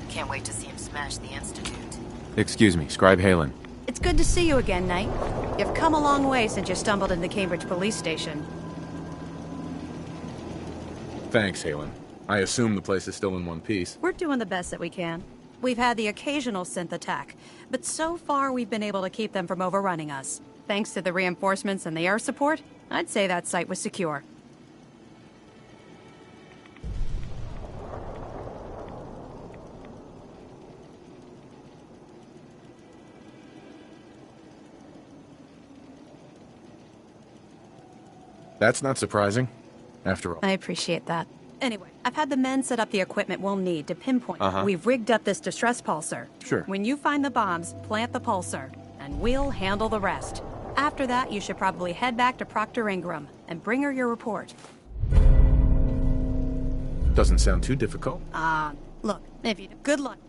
Can't wait to see him smash the Institute. Excuse me, Scribe Halen. It's good to see you again, Knight. You've come a long way since you stumbled into Cambridge Police Station. Thanks, Halen. I assume the place is still in one piece. We're doing the best that we can. We've had the occasional synth attack, but so far we've been able to keep them from overrunning us. Thanks to the reinforcements and the air support, I'd say that site was secure. That's not surprising, after all. I appreciate that. Anyway, I've had the men set up the equipment we'll need to pinpoint. Uh-huh. We've rigged up this distress pulsar. Sure. When you find the bombs, plant the pulsar, and we'll handle the rest. After that, you should probably head back to Proctor Ingram and bring her your report. Doesn't sound too difficult. Look, if you... Good luck.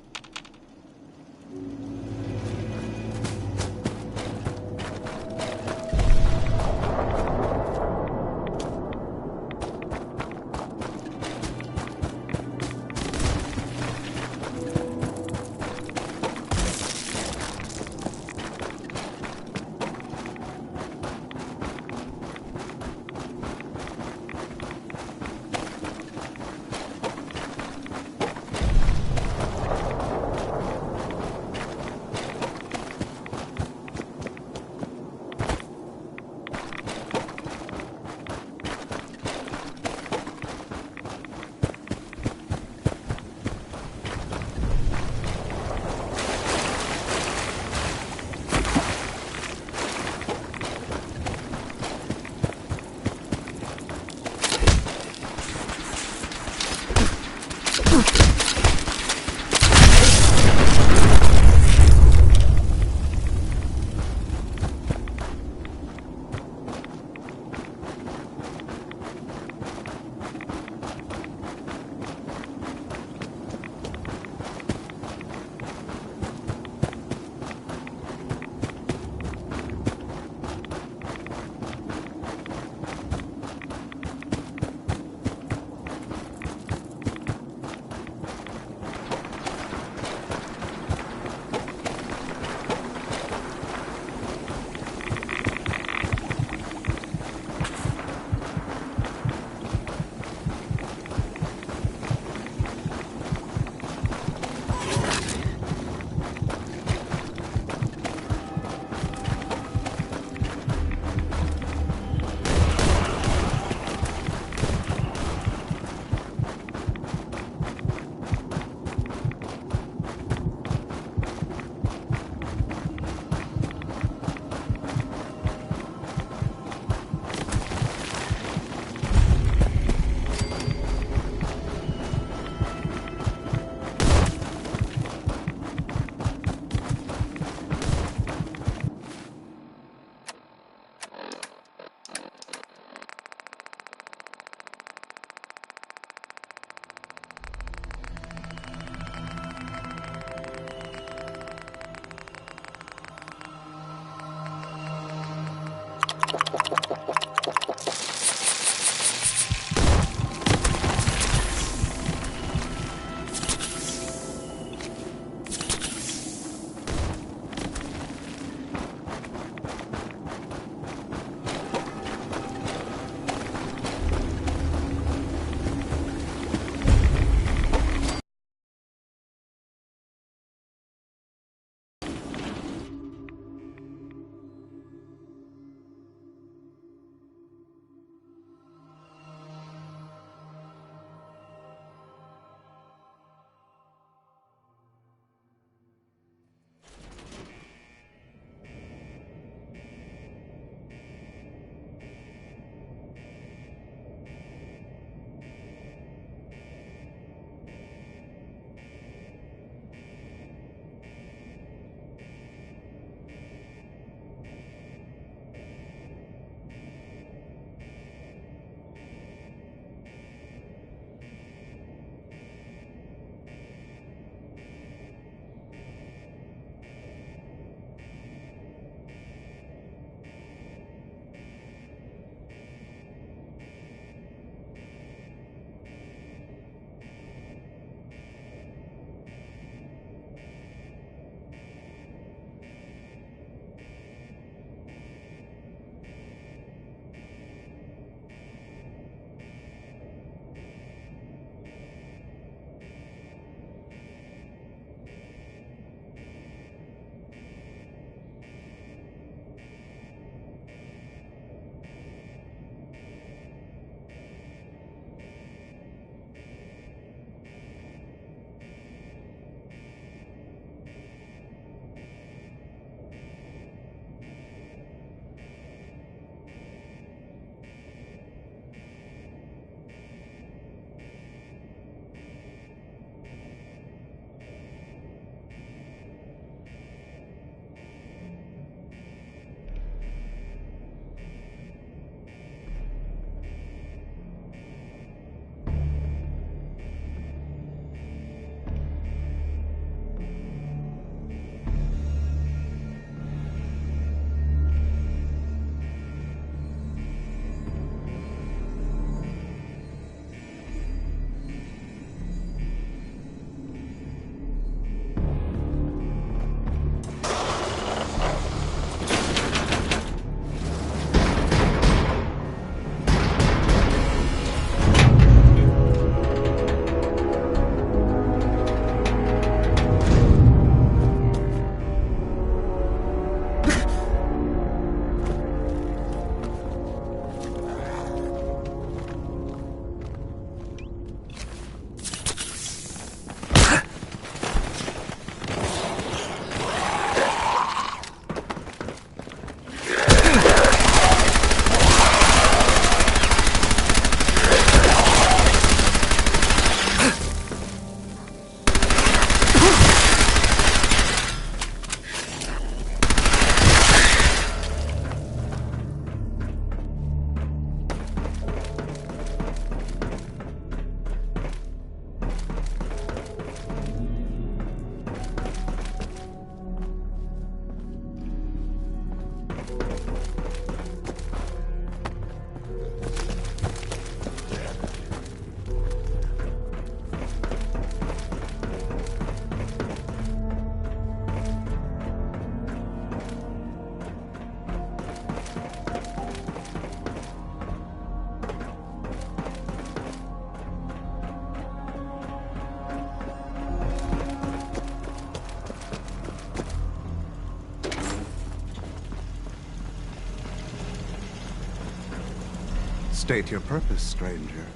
State your purpose, stranger.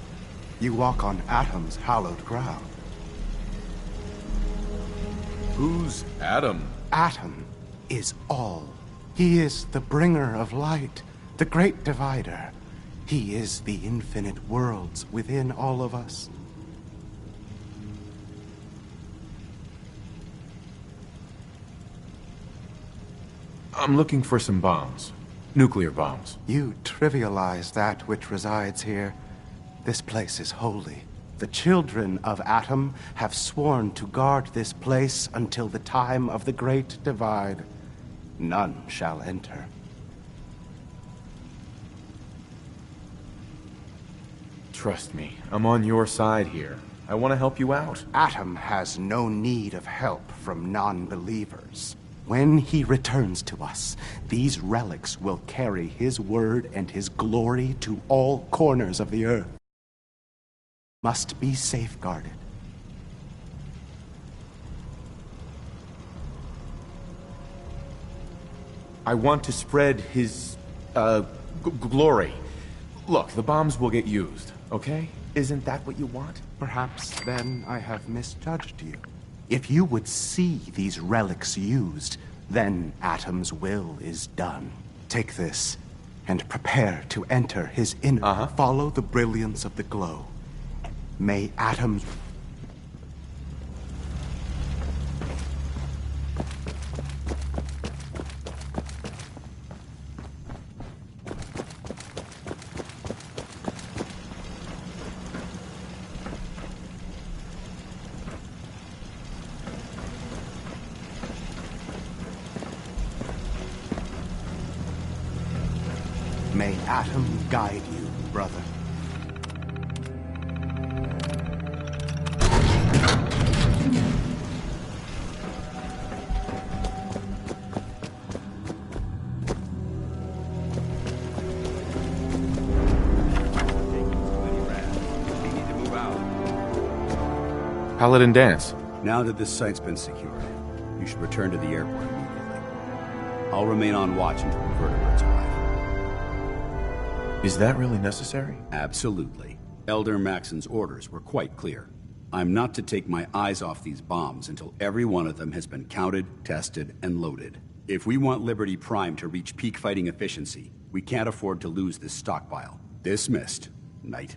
You walk on Atom's hallowed ground. Who's Atom? Atom is all. He is the bringer of light, the great divider. He is the infinite worlds within all of us. I'm looking for some bombs. Nuclear bombs. You trivialize that which resides here. This place is holy. The children of Atom have sworn to guard this place until the time of the Great Divide. None shall enter. Trust me, I'm on your side here. I want to help you out. Atom has no need of help from non-believers. When he returns to us, these relics will carry his word and his glory to all corners of the earth. Must be safeguarded. I want to spread his, glory. Look, the bombs will get used, okay? Isn't that what you want? Perhaps then I have misjudged you. If you would see these relics used, then Atom's will is done. Take this, and prepare to enter his inner. Follow the brilliance of the glow. May Atom's... May Atom guide you, brother. Paladin Danse. Now that this site's been secured, you should return to the airport immediately. I'll remain on watch until the vertebrates arrive. Is that really necessary? Absolutely. Elder Maxon's orders were quite clear. I'm not to take my eyes off these bombs until every one of them has been counted, tested, and loaded. If we want Liberty Prime to reach peak fighting efficiency, we can't afford to lose this stockpile. Dismissed, Knight.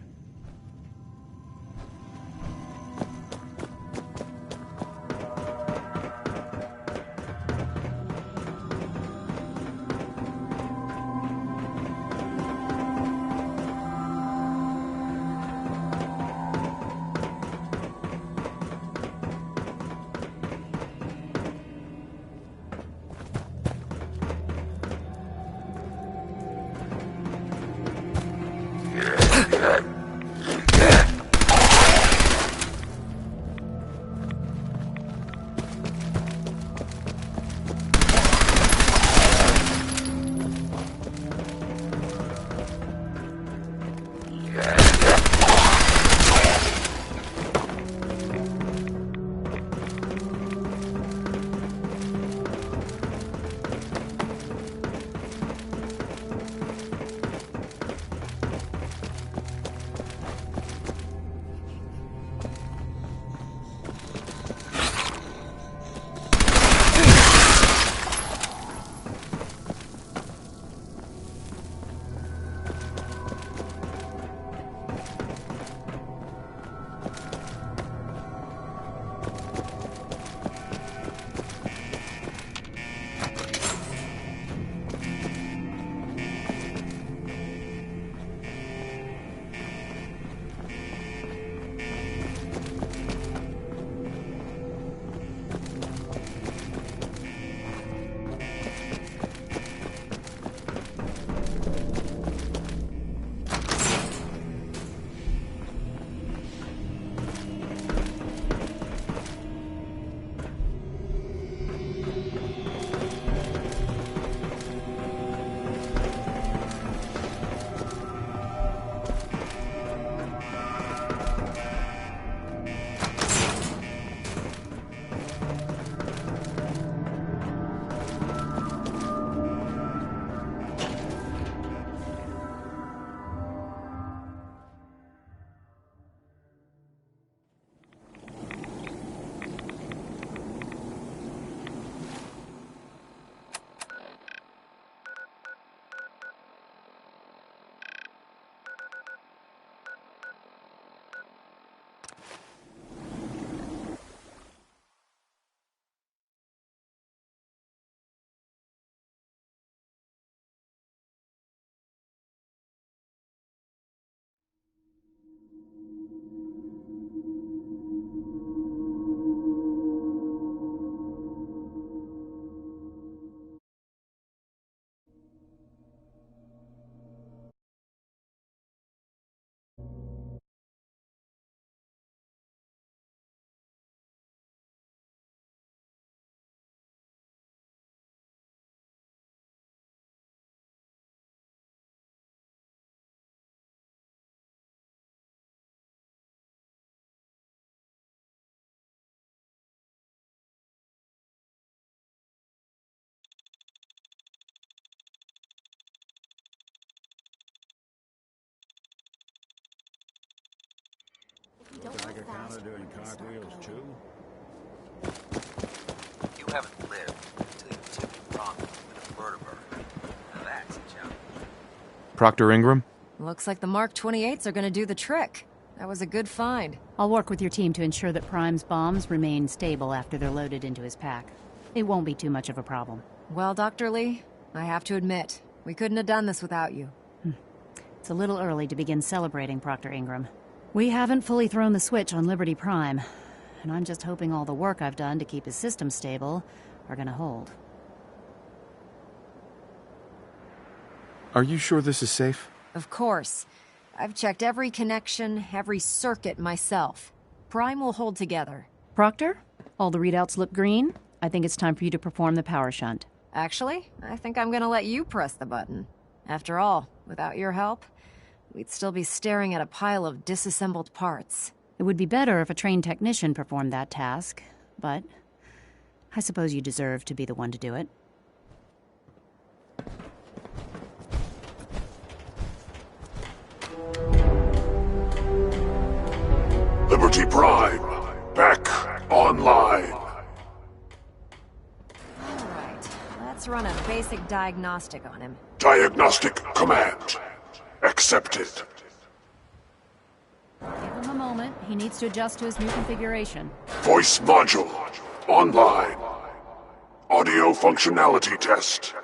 Tiger counter doing cartwheels too? You haven't lived until you tip wrong with a vertebra. Now that's a challenge. Proctor Ingram? Looks like the Mark 28s are gonna do the trick. That was a good find. I'll work with your team to ensure that Prime's bombs remain stable after they're loaded into his pack. It won't be too much of a problem. Well, Dr. Lee, I have to admit, we couldn't have done this without you. It's a little early to begin celebrating, Proctor Ingram. We haven't fully thrown the switch on Liberty Prime, and I'm just hoping all the work I've done to keep his system stable are gonna hold. Are you sure this is safe? Of course. I've checked every connection, every circuit myself. Prime will hold together. Proctor, all the readouts look green. I think it's time for you to perform the power shunt. Actually, I think I'm gonna let you press the button. After all, without your help, we'd still be staring at a pile of disassembled parts. It would be better if a trained technician performed that task, but I suppose you deserve to be the one to do it. Liberty Prime, back online. Alright, let's run a basic diagnostic on him. Diagnostic command accepted. Give him a moment. He needs to adjust to his new configuration. Voice module online. Audio functionality test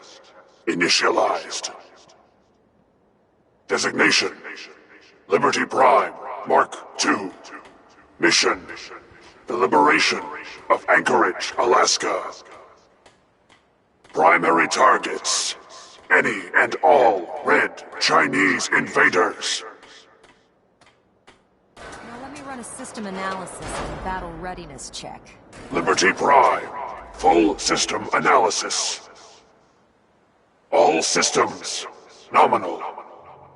initialized. Designation: Liberty Prime Mark II. Mission: the liberation of Anchorage, Alaska. Primary targets: any and all red Chinese invaders. Now let me run a system analysis and battle readiness check. Liberty Prime, full system analysis. All systems nominal.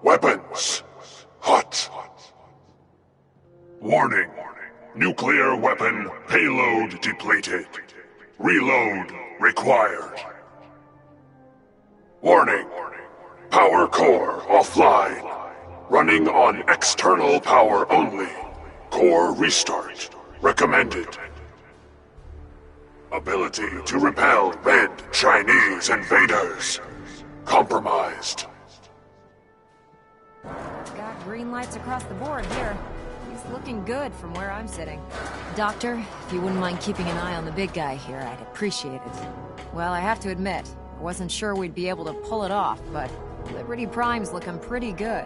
Weapons hot. Warning: nuclear weapon payload depleted. Reload required. Warning: power core offline. Running on external power only. Core restart recommended. Ability to repel red Chinese invaders compromised. Got green lights across the board here. He's looking good from where I'm sitting. Doctor, if you wouldn't mind keeping an eye on the big guy here, I'd appreciate it. Well, I have to admit, I wasn't sure we'd be able to pull it off, but Liberty Prime's looking pretty good.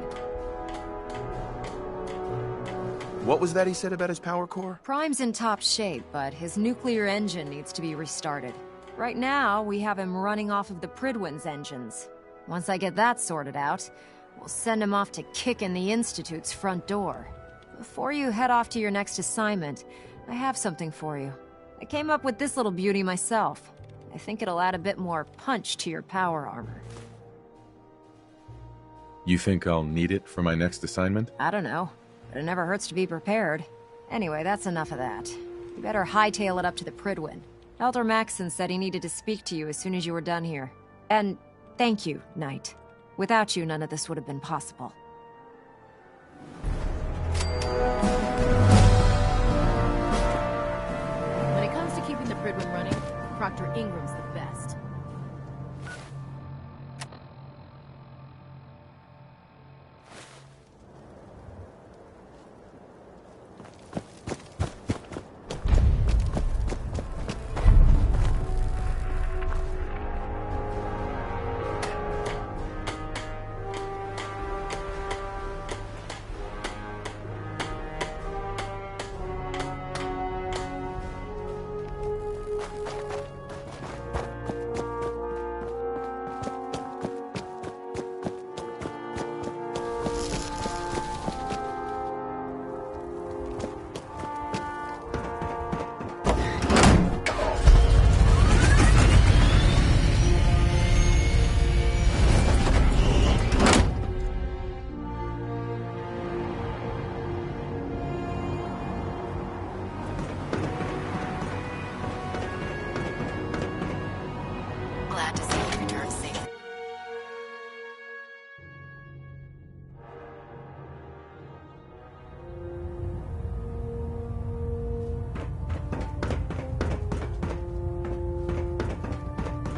What was that he said about his power core? Prime's in top shape, but his nuclear engine needs to be restarted. Right now, we have him running off of the Prydwen's engines. Once I get that sorted out, we'll send him off to kick in the Institute's front door. Before you head off to your next assignment, I have something for you. I came up with this little beauty myself. I think it'll add a bit more punch to your power armor. You think I'll need it for my next assignment? I don't know, but it never hurts to be prepared. Anyway, that's enough of that. You better hightail it up to the Prydwen. Elder Maxson said he needed to speak to you as soon as you were done here. And thank you, Knight. Without you, none of this would have been possible. When it comes to keeping the Prydwen running, Proctor Ingram's the best.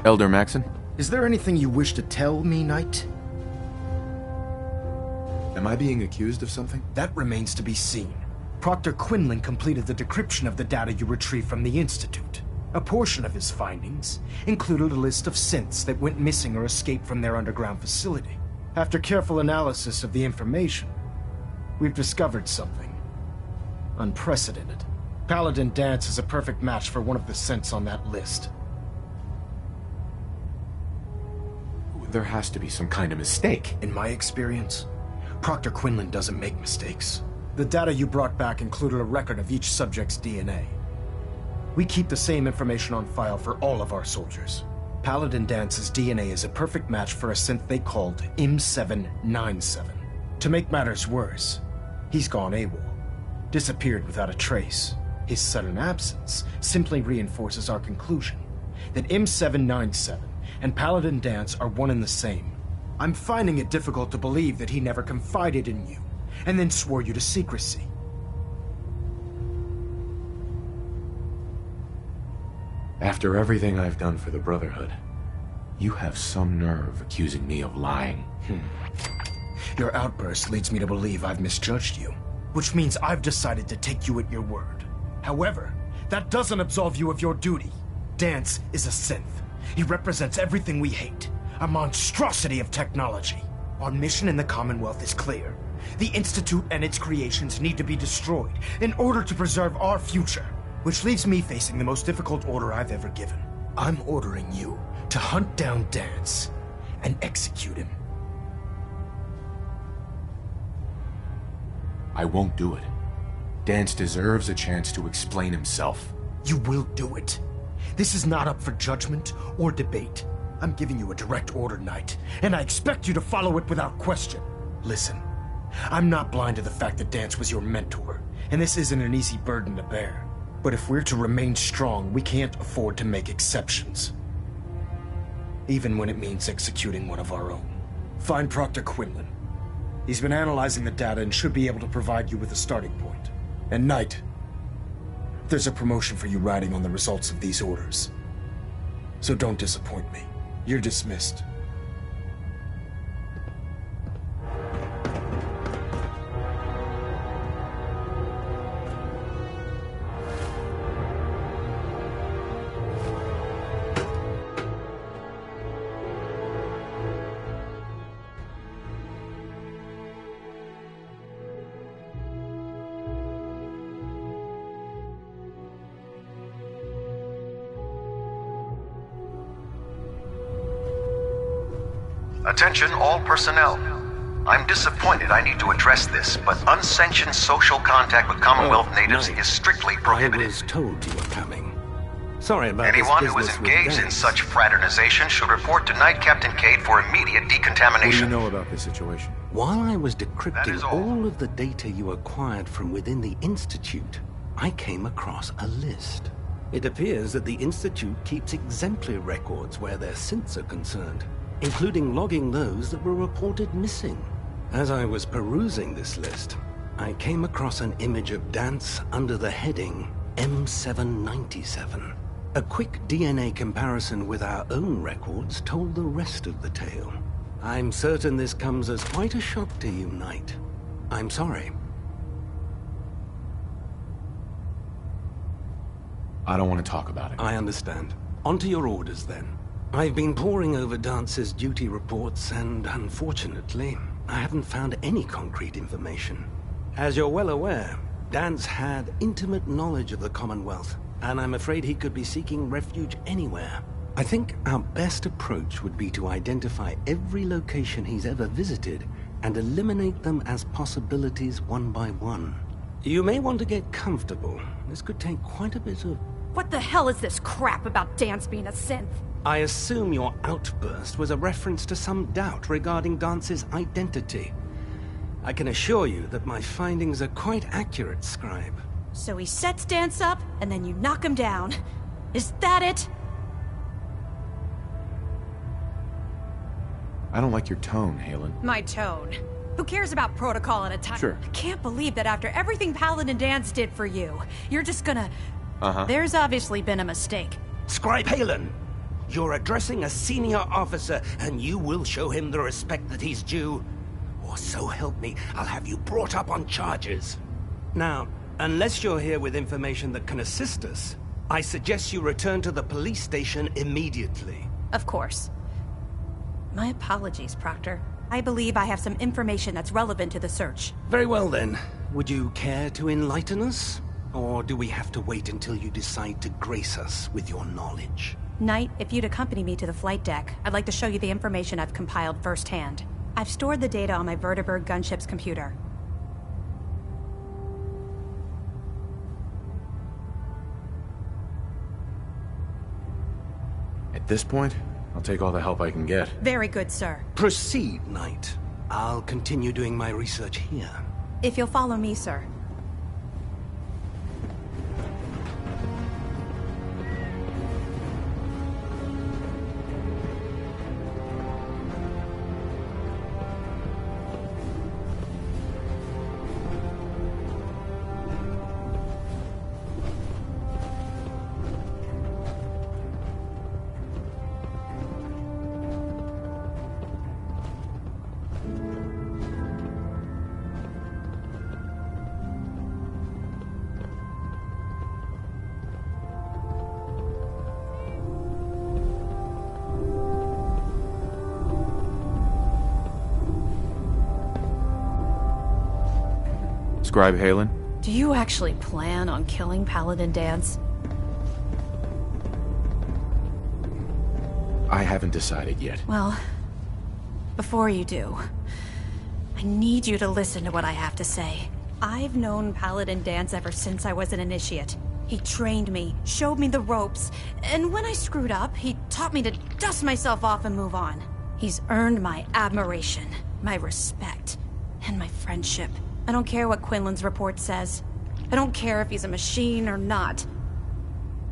Elder Maxon? Is there anything you wish to tell me, Knight? Am I being accused of something? That remains to be seen. Proctor Quinlan completed the decryption of the data you retrieved from the Institute. A portion of his findings included a list of synths that went missing or escaped from their underground facility. After careful analysis of the information, we've discovered something unprecedented. Paladin Danse is a perfect match for one of the synths on that list. There has to be some kind of mistake. In my experience, Proctor Quinlan doesn't make mistakes. The data you brought back included a record of each subject's DNA. We keep the same information on file for all of our soldiers. Paladin Dance's DNA is a perfect match for a synth they called M797. To make matters worse, he's gone AWOL, disappeared without a trace. His sudden absence simply reinforces our conclusion that M797 and Paladin Danse are one and the same. I'm finding it difficult to believe that he never confided in you, and then swore you to secrecy. After everything I've done for the Brotherhood, you have some nerve accusing me of lying. Your outburst leads me to believe I've misjudged you, which means I've decided to take you at your word. However, that doesn't absolve you of your duty. Danse is a synth. He represents everything we hate, a monstrosity of technology. Our mission in the Commonwealth is clear. The Institute and its creations need to be destroyed in order to preserve our future. Which leaves me facing the most difficult order I've ever given. I'm ordering you to hunt down Danse and execute him. I won't do it. Danse deserves a chance to explain himself. You will do it. This is not up for judgment or debate. I'm giving you a direct order, Knight, and I expect you to follow it without question. Listen, I'm not blind to the fact that Danse was your mentor, and this isn't an easy burden to bear. But if we're to remain strong, we can't afford to make exceptions. Even when it means executing one of our own. Find Proctor Quinlan. He's been analyzing the data and should be able to provide you with a starting point. And Knight, there's a promotion for you riding on the results of these orders. So don't disappoint me. You're dismissed. Attention all personnel. I'm disappointed I need to address this, but unsanctioned social contact with Commonwealth natives is strictly prohibited. I was told you were coming. Sorry about Anyone this who is business with engaged in Danse. such fraternization should report to Knight Captain Cade for immediate What do you decontamination. know about this situation? While I was That decrypting is all. all of the data you acquired from within the Institute, I came across a list. It appears that the Institute keeps exemplary records where their synths are concerned, including logging those that were reported missing. As I was perusing this list, I came across an image of Danse under the heading M797. A quick DNA comparison with our own records told the rest of the tale. I'm certain this comes as quite a shock to you, Knight. I'm sorry. I don't want to talk about it. I understand. On to your orders, then. I've been poring over Dance's duty reports, and unfortunately, I haven't found any concrete information. As you're well aware, Danse had intimate knowledge of the Commonwealth, and I'm afraid he could be seeking refuge anywhere. I think our best approach would be to identify every location he's ever visited and eliminate them as possibilities one by one. You may want to get comfortable. This could take quite a bit of... What the hell is this crap about Danse being a synth? I assume your outburst was a reference to some doubt regarding Dance's identity. I can assure you that my findings are quite accurate, Scribe. So he sets Danse up, and then you knock him down. Is that it? I don't like your tone, Halen. My tone. Who cares about protocol at a time? Sure. I can't believe that after everything Paladin Danse did for you, you're just gonna... Uh-huh. There's obviously been a mistake. Scribe Halen! You're addressing a senior officer, and you will show him the respect that he's due. Or so help me, I'll have you brought up on charges. Now, unless you're here with information that can assist us, I suggest you return to the police station immediately. Of course. My apologies, Proctor. I believe I have some information that's relevant to the search. Very well then. Would you care to enlighten us? Or do we have to wait until you decide to grace us with your knowledge? Knight, if you'd accompany me to the flight deck, I'd like to show you the information I've compiled firsthand. I've stored the data on my Vertibird gunship's computer. At this point, I'll take all the help I can get. Very good, sir. Proceed, Knight. I'll continue doing my research here. If you'll follow me, sir. Scribe Halen? Do you actually plan on killing Paladin Danse? I haven't decided yet. Well, before you do, I need you to listen to what I have to say. I've known Paladin Danse ever since I was an initiate. He trained me, showed me the ropes, and when I screwed up, he taught me to dust myself off and move on. He's earned my admiration, my respect, and my friendship. I don't care what Quinlan's report says. I don't care if he's a machine or not.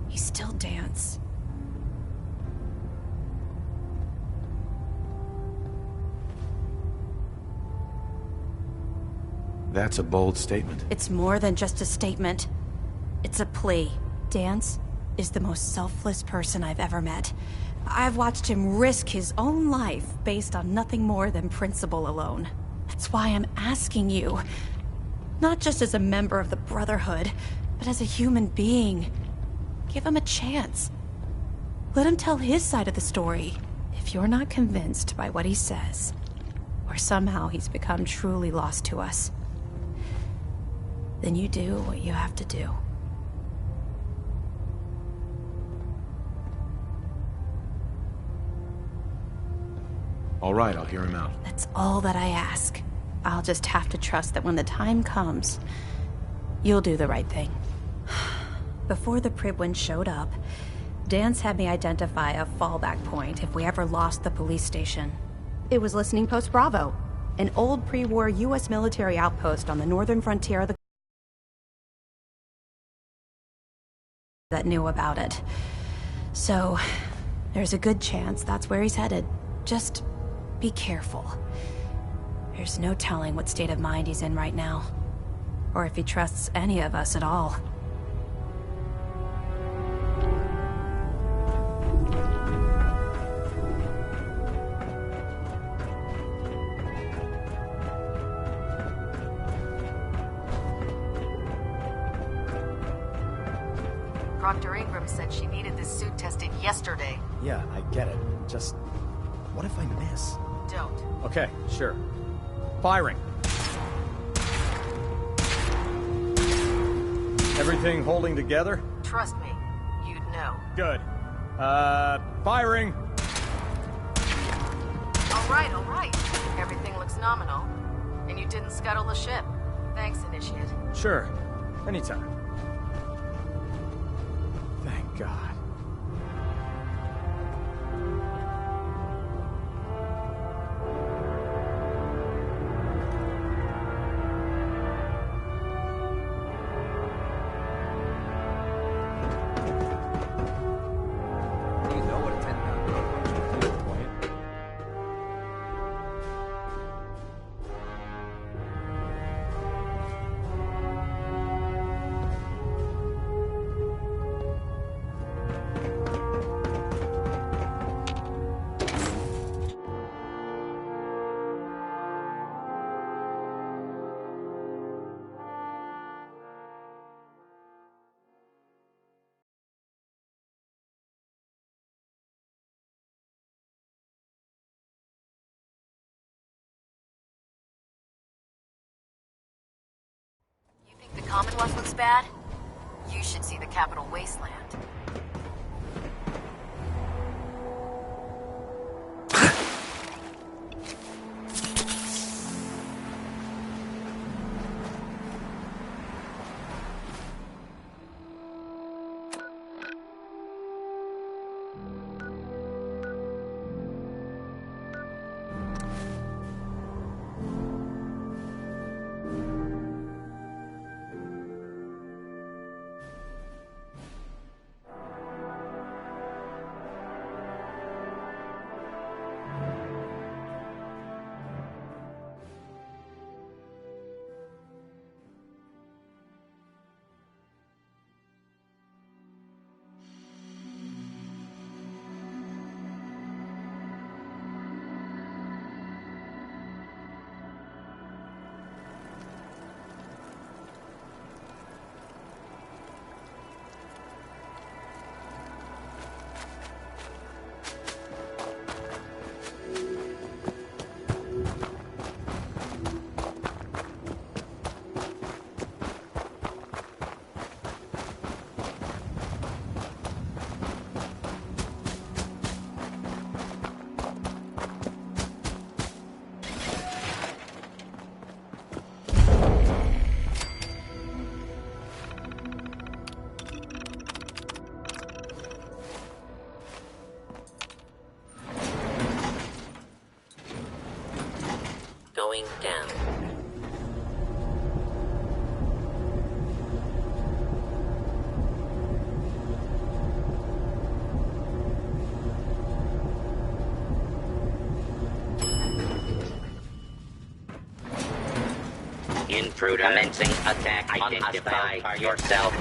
He's still Danse. That's a bold statement. It's more than just a statement. It's a plea. Danse is the most selfless person I've ever met. I've watched him risk his own life based on nothing more than principle alone. That's why I'm asking you. Not just as a member of the Brotherhood, but as a human being. Give him a chance. Let him tell his side of the story. If you're not convinced by what he says, or somehow he's become truly lost to us, then you do what you have to do. All right, I'll hear him out. That's all that I ask. I'll just have to trust that when the time comes, you'll do the right thing. Before the Pribwin showed up, Danse had me identify a fallback point if we ever lost the police station. It was Listening Post Bravo, an old pre-war U.S. military outpost on the northern frontier of the that knew about it. So, there's a good chance that's where he's headed. Just be careful. There's no telling what state of mind he's in right now, or if he trusts any of us at all. Proctor Ingram said she needed this suit tested yesterday. Yeah, I get it. Just, what if I miss? Don't. Okay, sure. Firing. Everything holding together? Trust me, you'd know. Good. Firing. All right. Everything looks nominal. And you didn't scuttle the ship. Thanks, Initiate. Sure. Anytime. Thank God. Commonwealth looks bad, you should see the Capital Wasteland. Going down. Intruder. Commencing attack. Identify yourself.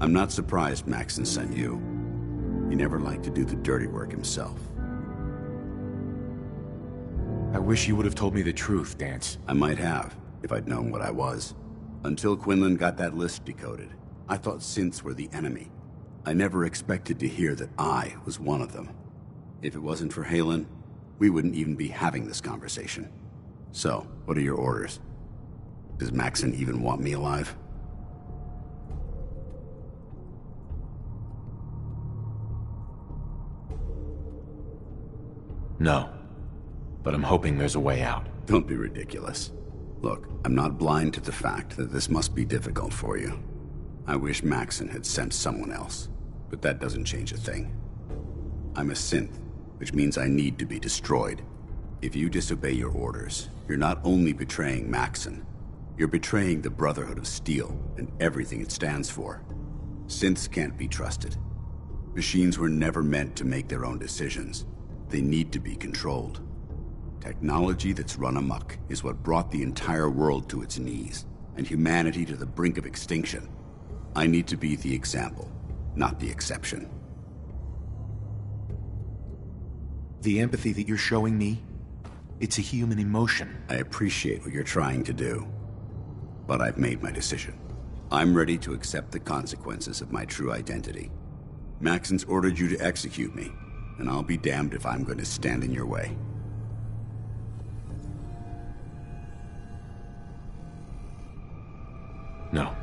I'm not surprised Maxson sent you. He never liked to do the dirty work himself. I wish you would have told me the truth, Danse. I might have, if I'd known what I was. Until Quinlan got that list decoded, I thought synths were the enemy. I never expected to hear that I was one of them. If it wasn't for Haylen, we wouldn't even be having this conversation. So, what are your orders? Does Maxson even want me alive? No. But I'm hoping there's a way out. Don't be ridiculous. Look, I'm not blind to the fact that this must be difficult for you. I wish Maxson had sent someone else, but that doesn't change a thing. I'm a synth, which means I need to be destroyed. If you disobey your orders, you're not only betraying Maxson, you're betraying the Brotherhood of Steel and everything it stands for. Synths can't be trusted. Machines were never meant to make their own decisions. They need to be controlled. Technology that's run amok is what brought the entire world to its knees, and humanity to the brink of extinction. I need to be the example, not the exception. The empathy that you're showing me, it's a human emotion. I appreciate what you're trying to do, but I've made my decision. I'm ready to accept the consequences of my true identity. Maxson's ordered you to execute me, and I'll be damned if I'm going to stand in your way. No.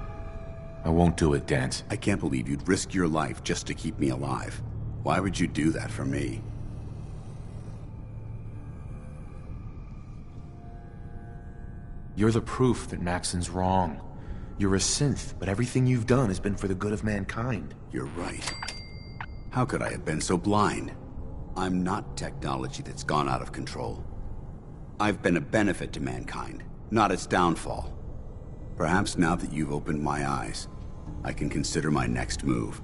I won't do it, Danse. I can't believe you'd risk your life just to keep me alive. Why would you do that for me? You're the proof that Maxson's wrong. You're a synth, but everything you've done has been for the good of mankind. You're right. How could I have been so blind? I'm not technology that's gone out of control. I've been a benefit to mankind, not its downfall. Perhaps now that you've opened my eyes, I can consider my next move.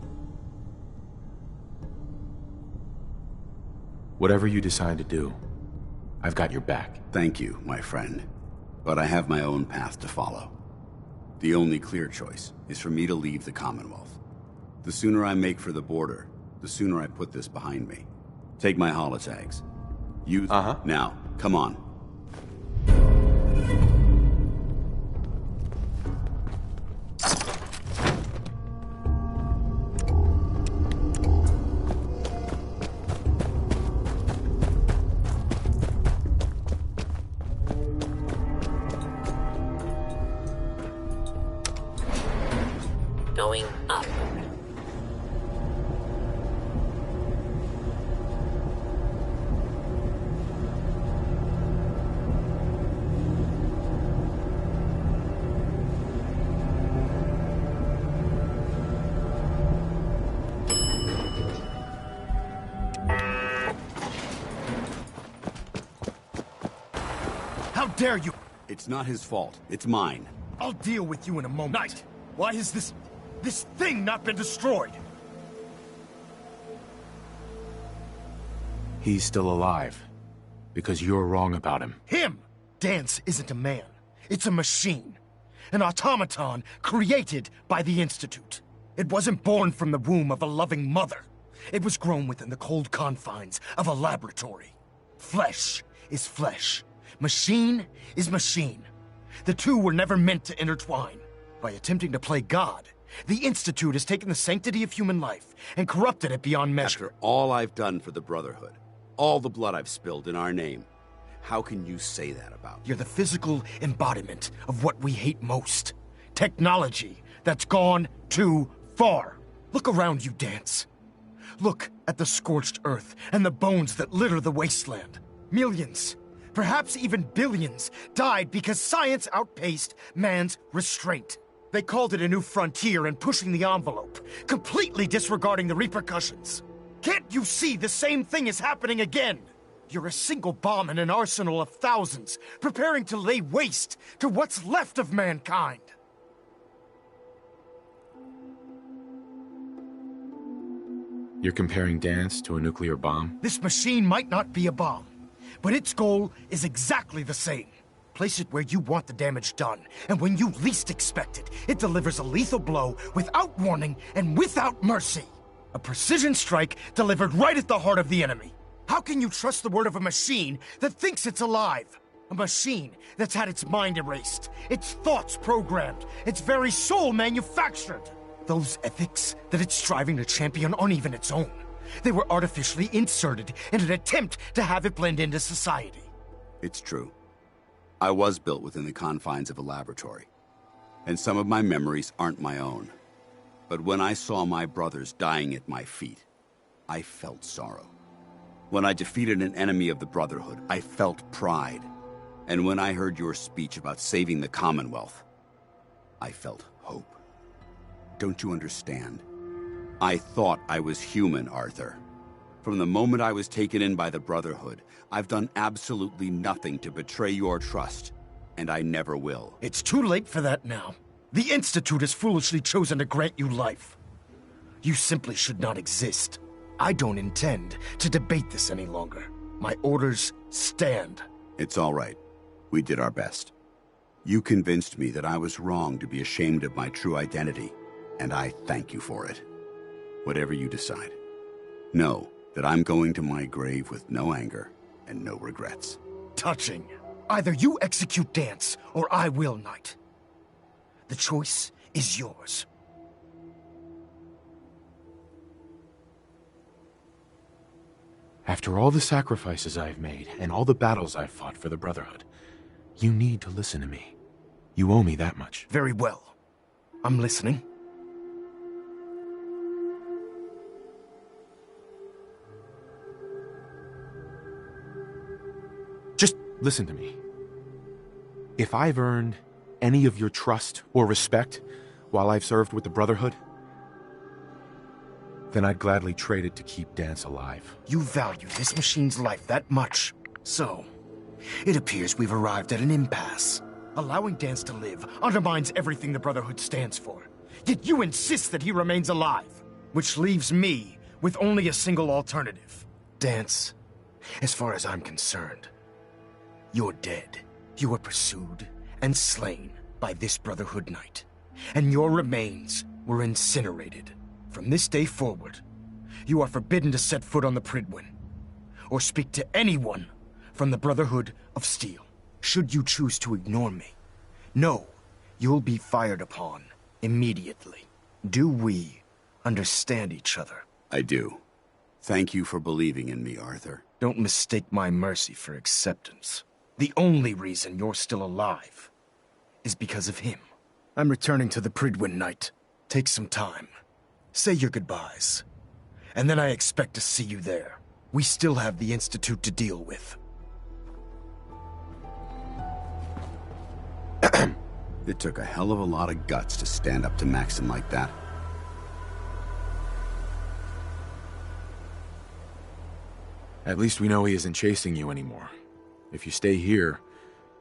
Whatever you decide to do, I've got your back. Thank you, my friend. But I have my own path to follow. The only clear choice is for me to leave the Commonwealth. The sooner I make for the border, the sooner I put this behind me. Take my holotags. Use... Now, come on. going up. How dare you! It's not his fault. It's mine. I'll deal with you in a moment. Knight, why has this thing not been destroyed? He's still alive. Because you're wrong about him. Him! Dance isn't a man. It's a machine. An automaton created by the Institute. It wasn't born from the womb of a loving mother. It was grown within the cold confines of a laboratory. Flesh is flesh. Machine is machine. The two were never meant to intertwine. By attempting to play God, the Institute has taken the sanctity of human life and corrupted it beyond measure. After all I've done for the Brotherhood, all the blood I've spilled in our name, how can you say that about me? You're the physical embodiment of what we hate most. Technology that's gone too far. Look around you, Dance. Look at the scorched earth and the bones that litter the wasteland. Millions, perhaps even billions, died because science outpaced man's restraint. They called it a new frontier and pushing the envelope, completely disregarding the repercussions. Can't you see the same thing is happening again? You're a single bomb in an arsenal of thousands, preparing to lay waste to what's left of mankind. You're comparing Dance to a nuclear bomb? This machine might not be a bomb, but its goal is exactly the same. Place it where you want the damage done, and when you least expect it, it delivers a lethal blow without warning and without mercy. A precision strike delivered right at the heart of the enemy. How can you trust the word of a machine that thinks it's alive? A machine that's had its mind erased, its thoughts programmed, its very soul manufactured. Those ethics that it's striving to champion aren't even its own. They were artificially inserted in an attempt to have it blend into society. It's true. I was built within the confines of a laboratory, and some of my memories aren't my own. But when I saw my brothers dying at my feet, I felt sorrow. When I defeated an enemy of the Brotherhood, I felt pride. And when I heard your speech about saving the Commonwealth, I felt hope. Don't you understand? I thought I was human, Arthur. From the moment I was taken in by the Brotherhood, I've done absolutely nothing to betray your trust, and I never will. It's too late for that now. The Institute has foolishly chosen to grant you life. You simply should not exist. I don't intend to debate this any longer. My orders stand. It's all right. We did our best. You convinced me that I was wrong to be ashamed of my true identity, and I thank you for it. Whatever you decide, know that I'm going to my grave with no anger and no regrets. Touching. Either you execute Dance, or I will, Knight. The choice is yours. After all the sacrifices I've made, and all the battles I've fought for the Brotherhood, you need to listen to me. You owe me that much. Very well. I'm listening. Just listen to me. If I've earned any of your trust or respect while I've served with the Brotherhood, then I'd gladly trade it to keep Dance alive. You value this machine's life that much. So, it appears we've arrived at an impasse. Allowing Dance to live undermines everything the Brotherhood stands for. Yet you insist that he remains alive, which leaves me with only a single alternative. Dance, as far as I'm concerned, you're dead. You were pursued and slain by this Brotherhood Knight, and your remains were incinerated. From this day forward, you are forbidden to set foot on the Prydwen, or speak to anyone from the Brotherhood of Steel. Should you choose to ignore me, know you'll be fired upon immediately. Do we understand each other? I do. Thank you for believing in me, Arthur. Don't mistake my mercy for acceptance. The only reason you're still alive is because of him. I'm returning to the Prydwen, Knight. Take some time. Say your goodbyes. And then I expect to see you there. We still have the Institute to deal with. It took a hell of a lot of guts to stand up to Maxson like that. At least we know he isn't chasing you anymore. If you stay here,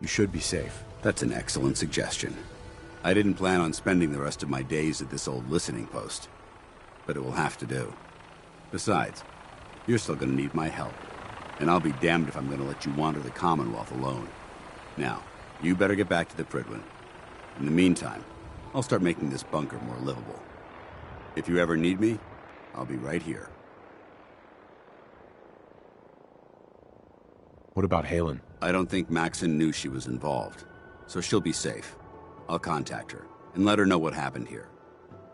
you should be safe. That's an excellent suggestion. I didn't plan on spending the rest of my days at this old listening post, but it will have to do. Besides, you're still gonna need my help, and I'll be damned if I'm gonna let you wander the Commonwealth alone. Now, you better get back to the Prydwen. In the meantime, I'll start making this bunker more livable. If you ever need me, I'll be right here. What about Haylen? I don't think Maxson knew she was involved, so she'll be safe. I'll contact her and let her know what happened here.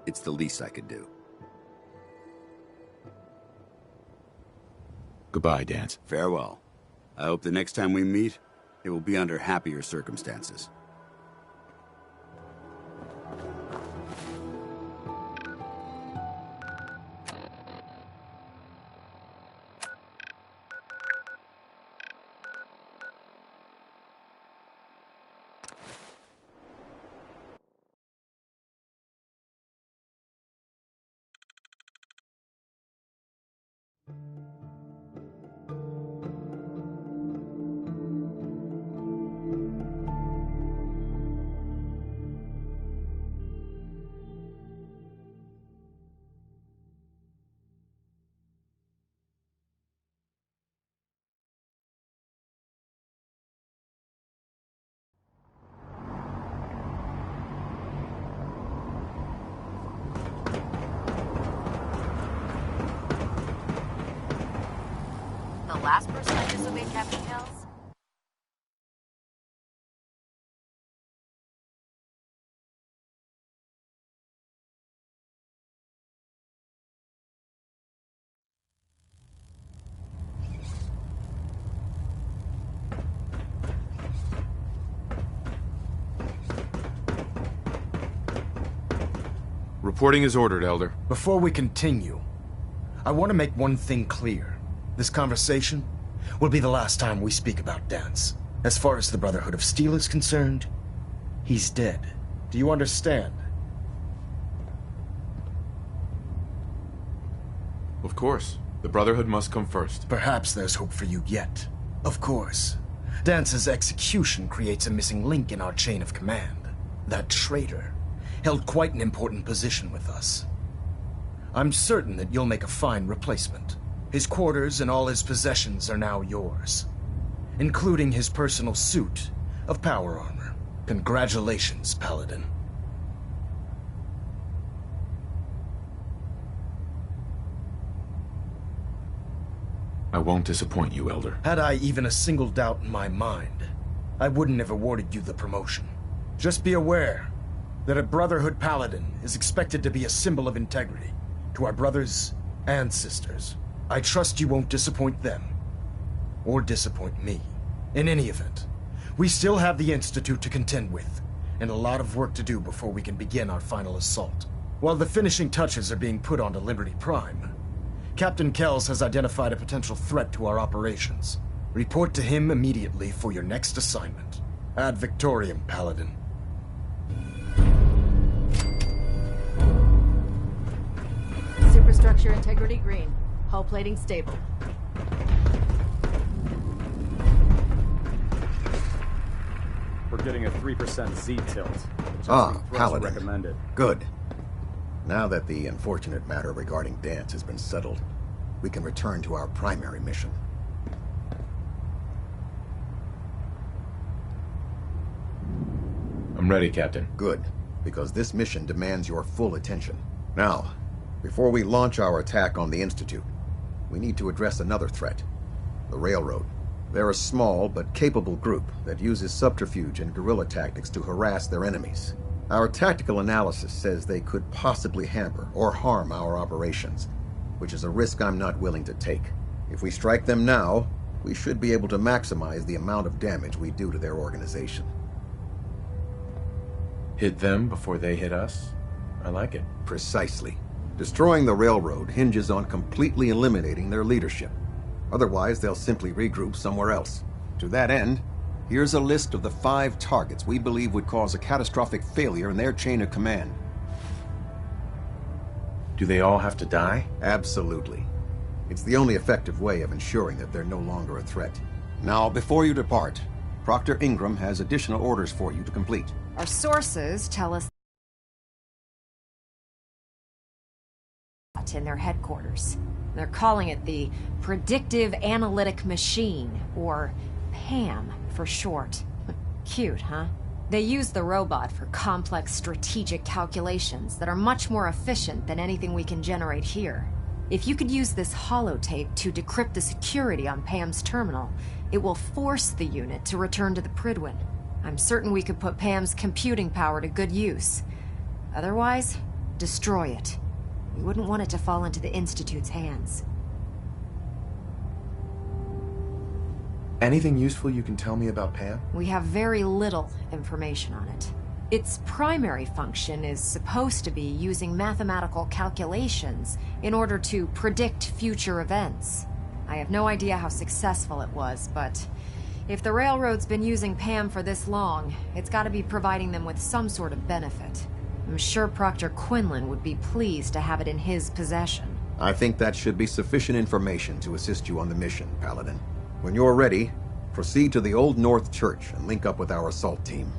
It's the least I could do. Goodbye, Danse. Farewell. I hope the next time we meet, it will be under happier circumstances. The last person I disobeyed Captain Kells? Reporting is ordered, Elder. Before we continue, I want to make one thing clear. This conversation will be the last time we speak about Danse. As far as the Brotherhood of Steel is concerned, he's dead. Do you understand? Of course. The Brotherhood must come first. Perhaps there's hope for you yet. Of course. Dance's execution creates a missing link in our chain of command. That traitor held quite an important position with us. I'm certain that you'll make a fine replacement. His quarters and all his possessions are now yours, including his personal suit of power armor. Congratulations, Paladin. I won't disappoint you, Elder. Had I even a single doubt in my mind, I wouldn't have awarded you the promotion. Just be aware that a Brotherhood Paladin is expected to be a symbol of integrity to our brothers and sisters. I trust you won't disappoint them, or disappoint me. In any event, we still have the Institute to contend with, and a lot of work to do before we can begin our final assault. While the finishing touches are being put onto Liberty Prime, Captain Kells has identified a potential threat to our operations. Report to him immediately for your next assignment. Ad Victoriam, Paladin. Superstructure integrity green. Hull plating stable. We're getting a 3% Z tilt. Paladin. Recommended. Good. Now that the unfortunate matter regarding Danse has been settled, we can return to our primary mission. I'm ready, Captain. Good, because this mission demands your full attention. Now, before we launch our attack on the Institute, we need to address another threat, the Railroad. They're a small but capable group that uses subterfuge and guerrilla tactics to harass their enemies. Our tactical analysis says they could possibly hamper or harm our operations, which is a risk I'm not willing to take. If we strike them now, we should be able to maximize the amount of damage we do to their organization. Hit them before they hit us? I like it. Precisely. Destroying the railroad hinges on completely eliminating their leadership. Otherwise, they'll simply regroup somewhere else. To that end, here's a list of the 5 targets we believe would cause a catastrophic failure in their chain of command. Do they all have to die? Absolutely. It's the only effective way of ensuring that they're no longer a threat. Now, before you depart, Proctor Ingram has additional orders for you to complete. Our sources tell us in their headquarters. They're calling it the Predictive Analytic Machine, or PAM for short. Cute, huh? They use the robot for complex strategic calculations that are much more efficient than anything we can generate here. If you could use this holotape to decrypt the security on PAM's terminal, it will force the unit to return to the Prydwen. I'm certain we could put PAM's computing power to good use. Otherwise, destroy it. We wouldn't want it to fall into the Institute's hands. Anything useful you can tell me about Pam? We have very little information on it. Its primary function is supposed to be using mathematical calculations in order to predict future events. I have no idea how successful it was, but if the Railroad's been using Pam for this long, it's got to be providing them with some sort of benefit. I'm sure Proctor Quinlan would be pleased to have it in his possession. I think that should be sufficient information to assist you on the mission, Paladin. When you're ready, proceed to the Old North Church and link up with our assault team.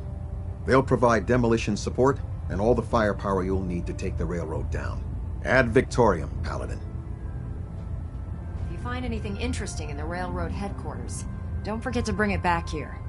They'll provide demolition support and all the firepower you'll need to take the railroad down. Ad Victoriam, Paladin. If you find anything interesting in the railroad headquarters, don't forget to bring it back here.